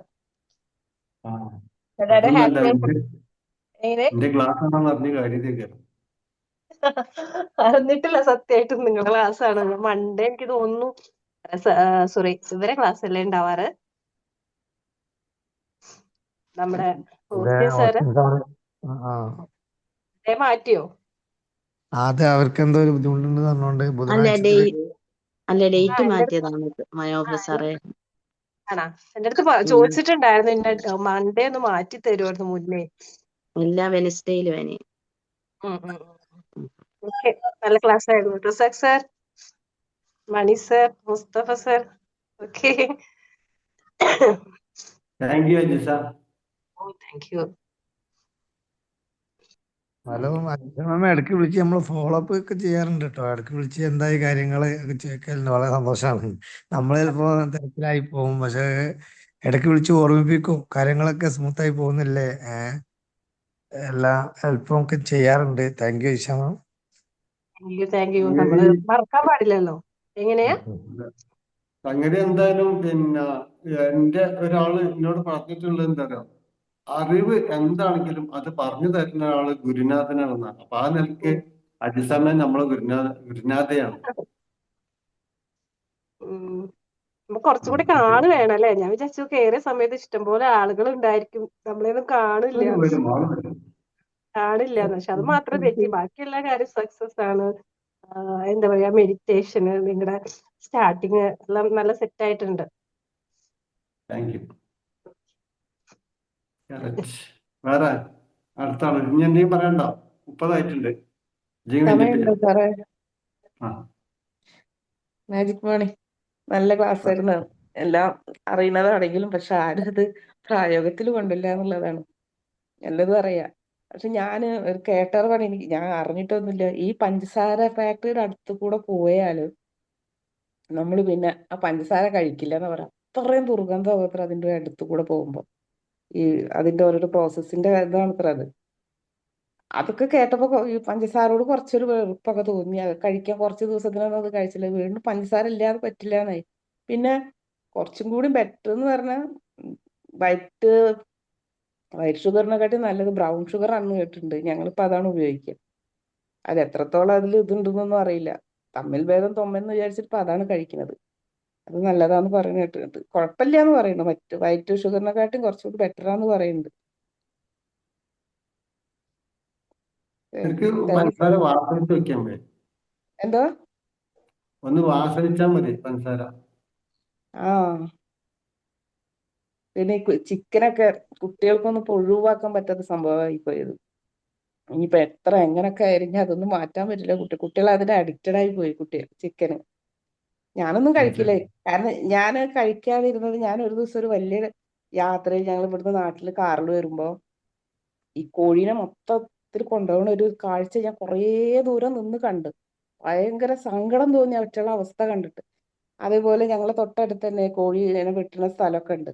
എല്ലാവരും ഹാപ്പി ആയിട്ട്. എങ്ങനെ എന്റെ ക്ലാസ് ആണെന്ന് അറിഞ്ഞ കാര്യത്തേക്ക് അറിഞ്ഞിട്ടില്ല. സത്യമായിട്ടും നിങ്ങളുടെ ക്ലാസ് ആണ്. മൺഡേ എനിക്ക് തോന്നുന്നു, സോറി, ഇവരെ ക്ലാസ് അല്ലേ ഉണ്ടാവാറ്? നമ്മുടെ സാറ് മാറ്റിയോ? അത് അവർക്ക് എന്തോ ഒരു ബുദ്ധിമുട്ടുണ്ട് പറഞ്ഞോണ്ട് അല്ല ബുധനാഴ്ച ഡേറ്റ് മാറ്റിയതാണ് മയോഫീസറെ. ആണാ? എന്റെ അടുത്ത് ചോദിച്ചിട്ടുണ്ടായിരുന്നു, എന്നെ മൺഡേ ഒന്ന് മാറ്റി തരുമായിരുന്നു മുന്നേ. എല്ലാ വെനസ്ഡേയിലും വേണേ. ഓക്കെ, നല്ല ക്ലാസ് ആയിരുന്നു. Razak sir, Mani sir, Mustafa sir. Okay, thank you Ajisa. Thank you. Hello, ma'am ഇടയ്ക്ക് വിളിച്ച് നമ്മൾ ഫോളോ അപ്പ് ഒക്കെ ചെയ്യാറുണ്ട് കേട്ടോ. ഇടയ്ക്ക് വിളിച്ച് എന്തായി കാര്യങ്ങൾ ഒക്കെ ചോദിക്കലുണ്ട്. വളരെ സന്തോഷമാണ്. നമ്മൾ ചിലപ്പോ തിരക്കിലായി പോകും, പക്ഷെ ഇടയ്ക്ക് വിളിച്ച് ഓർമ്മിപ്പിക്കും, കാര്യങ്ങളൊക്കെ സ്മൂത്തായി പോകുന്നില്ലേ. എല്ലാ ഹെൽപ്പും ഒക്കെ ചെയ്യാറുണ്ട്. Thank you Ishama. Thank you. നമ്മള് മറക്കാൻ പാടില്ലല്ലോ. എങ്ങനെയാ? സംഗതി എന്തായാലും പിന്നെ എന്റെ ഒരാള് എന്നോട് പറഞ്ഞിട്ടുള്ളത് എന്താ പറയാ, അറിവ് എന്താണെങ്കിലും അത് പറഞ്ഞു തരുന്ന ആള് ഗുരുനാഥനാണെന്നാണ്. അപ്പൊ ആ നിലയ്ക്ക് അടിസമയം നമ്മളെ ഗുരുനാഥയാണ്. നമ്മ കുറച്ചുകൂടി ആള് വേണം അല്ലേ? ഞാൻ വിചാരിച്ചു കയറിയ സമയത്ത് ഇഷ്ടംപോലെ ആളുകൾ ഉണ്ടായിരിക്കും, നമ്മളെയൊന്നും കാണില്ല പക്ഷെ അത് മാത്രം തെറ്റി. ബാക്കി എല്ലാ കാര്യം സക്സസ് ആണ്. എന്താ പറയാ, മെഡിറ്റേഷന് നിങ്ങളുടെ സ്റ്റാർട്ടിങ് എല്ലാം നല്ല സെറ്റ് ആയിട്ടുണ്ട്. Thank you. വേറെ അടുത്ത ആള് ഇനി എന്തെങ്കിലും പറയണ്ടോ? 30 ആയിട്ടുണ്ട്. സമയമുണ്ടോ സാറേ? ആ മാജിക് മോണി നല്ല ക്ലാസ് ആയിരുന്നു. എല്ലാം അറിയുന്നതാണെങ്കിലും പക്ഷെ ആരും അത് പ്രായോഗത്തിൽ കൊണ്ടില്ല എന്നുള്ളതാണ്. നല്ലതും അറിയാം, പക്ഷെ ഞാൻ ഒരു കേട്ടറിവാണ്. ഞാൻ അറിഞ്ഞിട്ടൊന്നുമില്ല. ഈ പഞ്ചസാര ഫാക്ടറിയുടെ അടുത്ത് കൂടെ പോയാല് നമ്മൾ പിന്നെ ആ പഞ്ചസാര കഴിക്കില്ല എന്ന് പറയാം. അത്രയും ദുർഗന്ധം അത്ര അതിന്റെ അടുത്ത് കൂടെ പോകുമ്പോ. ഈ അതിന്റെ ഓരോരോ പ്രോസസ്സിന്റെ ഇതാണ് അത്ര അത്. അതൊക്കെ കേട്ടപ്പോ ഈ പഞ്ചസാരയോട് കുറച്ചൊരു വെറുപ്പൊക്കെ തോന്നി. അത് കഴിക്കാൻ കുറച്ച് ദിവസത്തിനൊന്നും അത് കഴിച്ചില്ല. വീണ്ടും പഞ്ചസാര ഇല്ലാതെ പറ്റില്ല എന്നായി. പിന്നെ കുറച്ചും കൂടി ബെറ്റർ എന്ന് പറഞ്ഞാൽ വൈറ്റ് ഷുഗറിനെക്കാട്ടി നല്ലത് ബ്രൗൺ ഷുഗർ ആണെന്ന് കേട്ടിട്ടുണ്ട്. ഞങ്ങളിപ്പോ അതാണ് ഉപയോഗിക്കുക. അത് എത്രത്തോളം അതിൽ ഇതുണ്ടെന്നൊന്നും അറിയില്ല. തമ്മിൽ ഭേദം തൊമ്മെന്ന് വിചാരിച്ചിട്ട് അതാണ് കഴിക്കുന്നത്. അത് നല്ലതാന്ന് പറയുന്നത് കേട്ടിട്ടുണ്ട്. കുഴപ്പമില്ല എന്ന് പറയുന്നു. മറ്റ് വൈറ്റ് ഷുഗറിനെക്കാട്ടും കുറച്ചുകൂടി ബെറ്ററാന്ന് പറയുന്നുണ്ട്. എനിക്ക് പഞ്ചസാര വാസനിച്ച് വെക്കാൻ മതി. എന്തോ? ഒന്ന് വാസനിച്ചാൽ മതി പഞ്ചസാര. ആ പിന്നെ ചിക്കനൊക്കെ കുട്ടികൾക്കൊന്നും ഇപ്പൊ ഒഴിവാക്കാൻ പറ്റാത്ത സംഭവമായി പോയത്. ഇനിയിപ്പോ എത്ര എങ്ങനൊക്കെ ആയിരിക്കും അതൊന്നും മാറ്റാൻ പറ്റില്ല. കുട്ടികൾ അതിന് അഡിക്റ്റഡ് ആയി പോയി. കുട്ടികൾ ചിക്കന് ഞാനൊന്നും കഴിക്കില്ലേ. കാരണം ഞാൻ കഴിക്കാതിരുന്നത്, ഞാൻ ഒരു ദിവസം ഒരു വലിയ യാത്രയിൽ ഞങ്ങൾ ഇവിടുന്ന് നാട്ടിൽ കാറിൽ വരുമ്പോ ഈ കോഴീനെ മൊത്തത്തിൽ കൊണ്ടുപോകുന്ന ഒരു കാഴ്ച ഞാൻ കുറേ ദൂരം നിന്ന് കണ്ട്. ഭയങ്കര സങ്കടം തോന്നി അവറ്റുള്ള അവസ്ഥ കണ്ടിട്ട്. അതേപോലെ ഞങ്ങളെ തൊട്ടടുത്ത് തന്നെ കോഴീനെ വെട്ടുന്ന സ്ഥലമൊക്കെ ഉണ്ട്.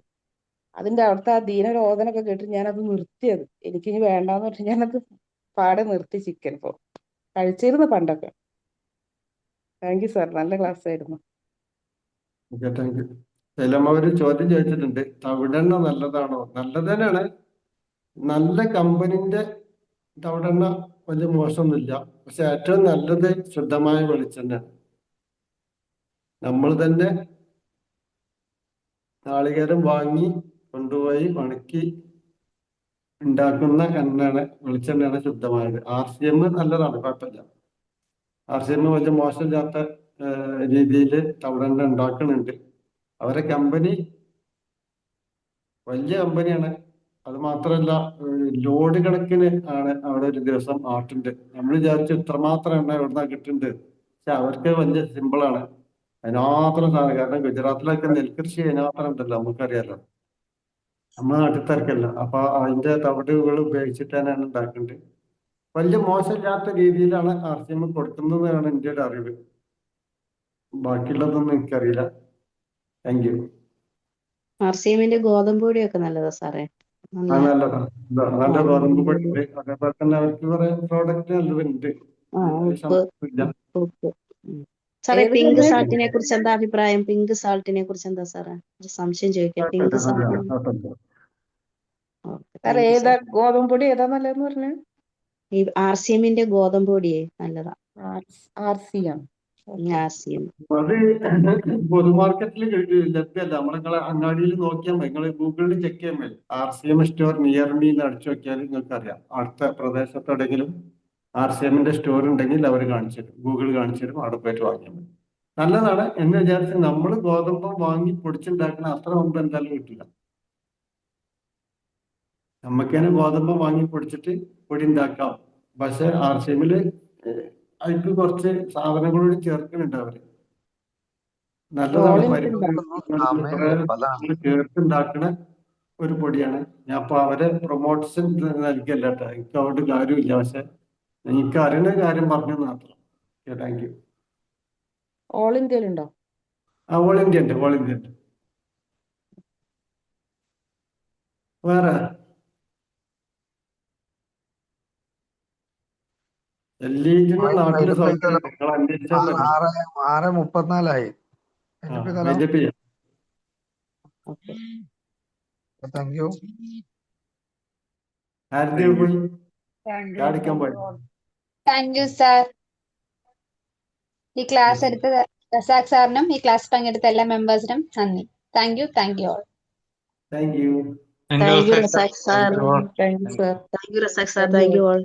അതിന്റെ അവിടുത്തെ ആ ദീനരോധനൊക്കെ കേട്ടിട്ട് ഞാനത് നിർത്തിയത്. എനിക്കിനി വേണ്ടാന്ന് പറഞ്ഞിട്ട് ഞാനത് പാടെ നിർത്തി ചിക്കൻ. ഇപ്പോ കഴിച്ചിരുന്നു പണ്ടൊക്കെ. താങ്ക് യു സാർ, നല്ല ക്ലാസ് ആയിരുന്നു. Thank you. ചിലമ്മ ഒരു ചോദ്യം ചോദിച്ചിട്ടുണ്ട്, തവിടെണ്ണ നല്ലതാണോ? നല്ലത് തന്നെയാണ്. നല്ല കമ്പനിന്റെ തവിടെണ്ണ വലിയ മോശമൊന്നുമില്ല. പക്ഷെ ഏറ്റവും നല്ലത് ശുദ്ധമായ വെളിച്ചെണ്ണയാണ്. നമ്മൾ തന്നെ നാളികേരം വാങ്ങി കൊണ്ടുപോയി ഉണക്കി ഉണ്ടാക്കുന്ന എണ്ണയാണ്, വെളിച്ചെണ്ണയാണ് ശുദ്ധമായത്. RCM നല്ലതാണ്, കുഴപ്പമില്ല. RCM വലിയ മോശമില്ലാത്ത രീതിയിൽ തവിടെണ്ണ ഉണ്ടാക്കുന്നുണ്ട്. അവരെ കമ്പനി വലിയ കമ്പനിയാണ്. അത് മാത്രമല്ല, ലോഡ് കണക്കിന് ആണ് അവിടെ ഒരു ദിവസം ആട്ടുണ്ട്. നമ്മൾ വിചാരിച്ചു ഇത്രമാത്രം എണ്ണ എവിടുന്നാ കിട്ടുന്നുണ്ട്. പക്ഷെ അവർക്ക് വലിയ സിമ്പിളാണ്. അതിനാത്രം സാധനം. കാരണം ഗുജറാത്തിലൊക്കെ നെൽകൃഷി അതിനാത്രം ഉണ്ടല്ലോ, നമുക്കറിയാലോ. നമ്മുടെ നാട്ടിൽ തിരക്കല്ല. അപ്പൊ അതിന്റെ തവിടുകൾ ഉപയോഗിച്ചിട്ട് തന്നെയാണ് ഉണ്ടാക്കുന്നത്. വലിയ മോശമില്ലാത്ത രീതിയിലാണ് RCM കൊടുക്കുന്നതാണ് എൻ്റെ ഒരു അറിവ്. ബാക്കിയുള്ളതൊന്നും എനിക്കറിയില്ല. Thank you. RCMന്റെ ഗോതമ്പ് പൊടിയൊക്കെ നല്ലതാ സാറേ. നല്ലതാണ്. നല്ല ഗോതമ്പ് പൊടി ഉണ്ട്. അതേപോലെ തന്നെ അവർക്ക് കുറെ പ്രോഡക്റ്റ് നല്ലതുണ്ട്. സാറേ, പിങ്ക് സാൾട്ടിനെ കുറിച്ച് എന്താ അഭിപ്രായം? പിങ്ക് സാൾട്ടിനെ കുറിച്ച് എന്താ സാറേ? ഒരു സംശയം ചോദിക്കാം. പിങ്ക് സാൾട്ട് ഏതാ ഗോതമ്പ് പൊടി ഏതാ നല്ലതെന്ന് പറഞ്ഞു? ഈ RCMന്റെ ഗോതമ്പ് പൊടിയെ നല്ലതാ. RCM. അത് പൊതു മാർക്കറ്റിൽ ലഭ്യമല്ല. നമ്മളെ അങ്ങാടിയിൽ നോക്കിയാൽ മതി. നിങ്ങൾ ഗൂഗിളിൽ ചെക്ക് ചെയ്യാൻ മതി. RCM സ്റ്റോർ നിയർ മീ എന്ന് അടിച്ചു നോക്കിയാൽ നിങ്ങൾക്ക് അറിയാം. അടുത്ത പ്രദേശത്തെവിടെയെങ്കിലും RCMന്റെ സ്റ്റോർ ഉണ്ടെങ്കിൽ അവർ കാണിച്ചു തരും. ഗൂഗിൾ കാണിച്ചു തരും. അവിടെ പോയിട്ട് വാങ്ങിയാൽ മതി. നല്ലതാണ് എന്ന് വിചാരിച്ച് നമ്മൾ ഗോതമ്പ് വാങ്ങി പൊടിച്ചുണ്ടാക്കുന്ന അത്ര മുമ്പ് എന്തായാലും കിട്ടില്ല. നമുക്ക് തന്നെ ഗോതമ്പ് വാങ്ങി പൊടിച്ചിട്ട് പൊടി ഉണ്ടാക്കാം. പക്ഷെ RCMല് അതിക്ക് കുറച്ച് സാധനങ്ങളോട് ചേർക്കുന്നുണ്ട് അവര്. നല്ലതാണ്. പരിപ്പ് ചേർത്തുണ്ടാക്കുന്ന ഒരു പൊടിയാണ്. ഞാൻ ഇപ്പൊ അവരെ പ്രൊമോഷൻ നൽകിയല്ല കേട്ടോ. എനിക്ക് അവിടെ കാര്യമില്ല. പക്ഷെ എനിക്ക് അറിയുന്ന കാര്യം പറഞ്ഞു മാത്രം. Thank you. ഓൾ ഇന്ത്യയിലുണ്ടോ? ഓൾ ഇന്ത്യ ഉണ്ട്. ഓൾ ഇന്ത്യ ഉണ്ട്. വേറെ എല്ലീറ്റിനും നാട്ടില് സൗകര്യം നിങ്ങൾ അന്വേഷിച്ചാൽ മതി. 6:34 വൈൻഡപ്പ് ചെയ്യാം. ഓക്കെ. Thank U. ആരുടെ പോയി താങ്ക് യു ചാടിക്കാൻ പോയി. Thank you sir. ഈ ക്ലാസ് എടുത്ത റസാഖ് സാറിനും ഈ ക്ലാസ് പങ്കെടുത്ത എല്ലാ മെമ്പേഴ്സിനും നന്ദി. Thank you all. Thank you. Thank U Razak sir. Thank you sir. Thank you Razak sir. Thank you all.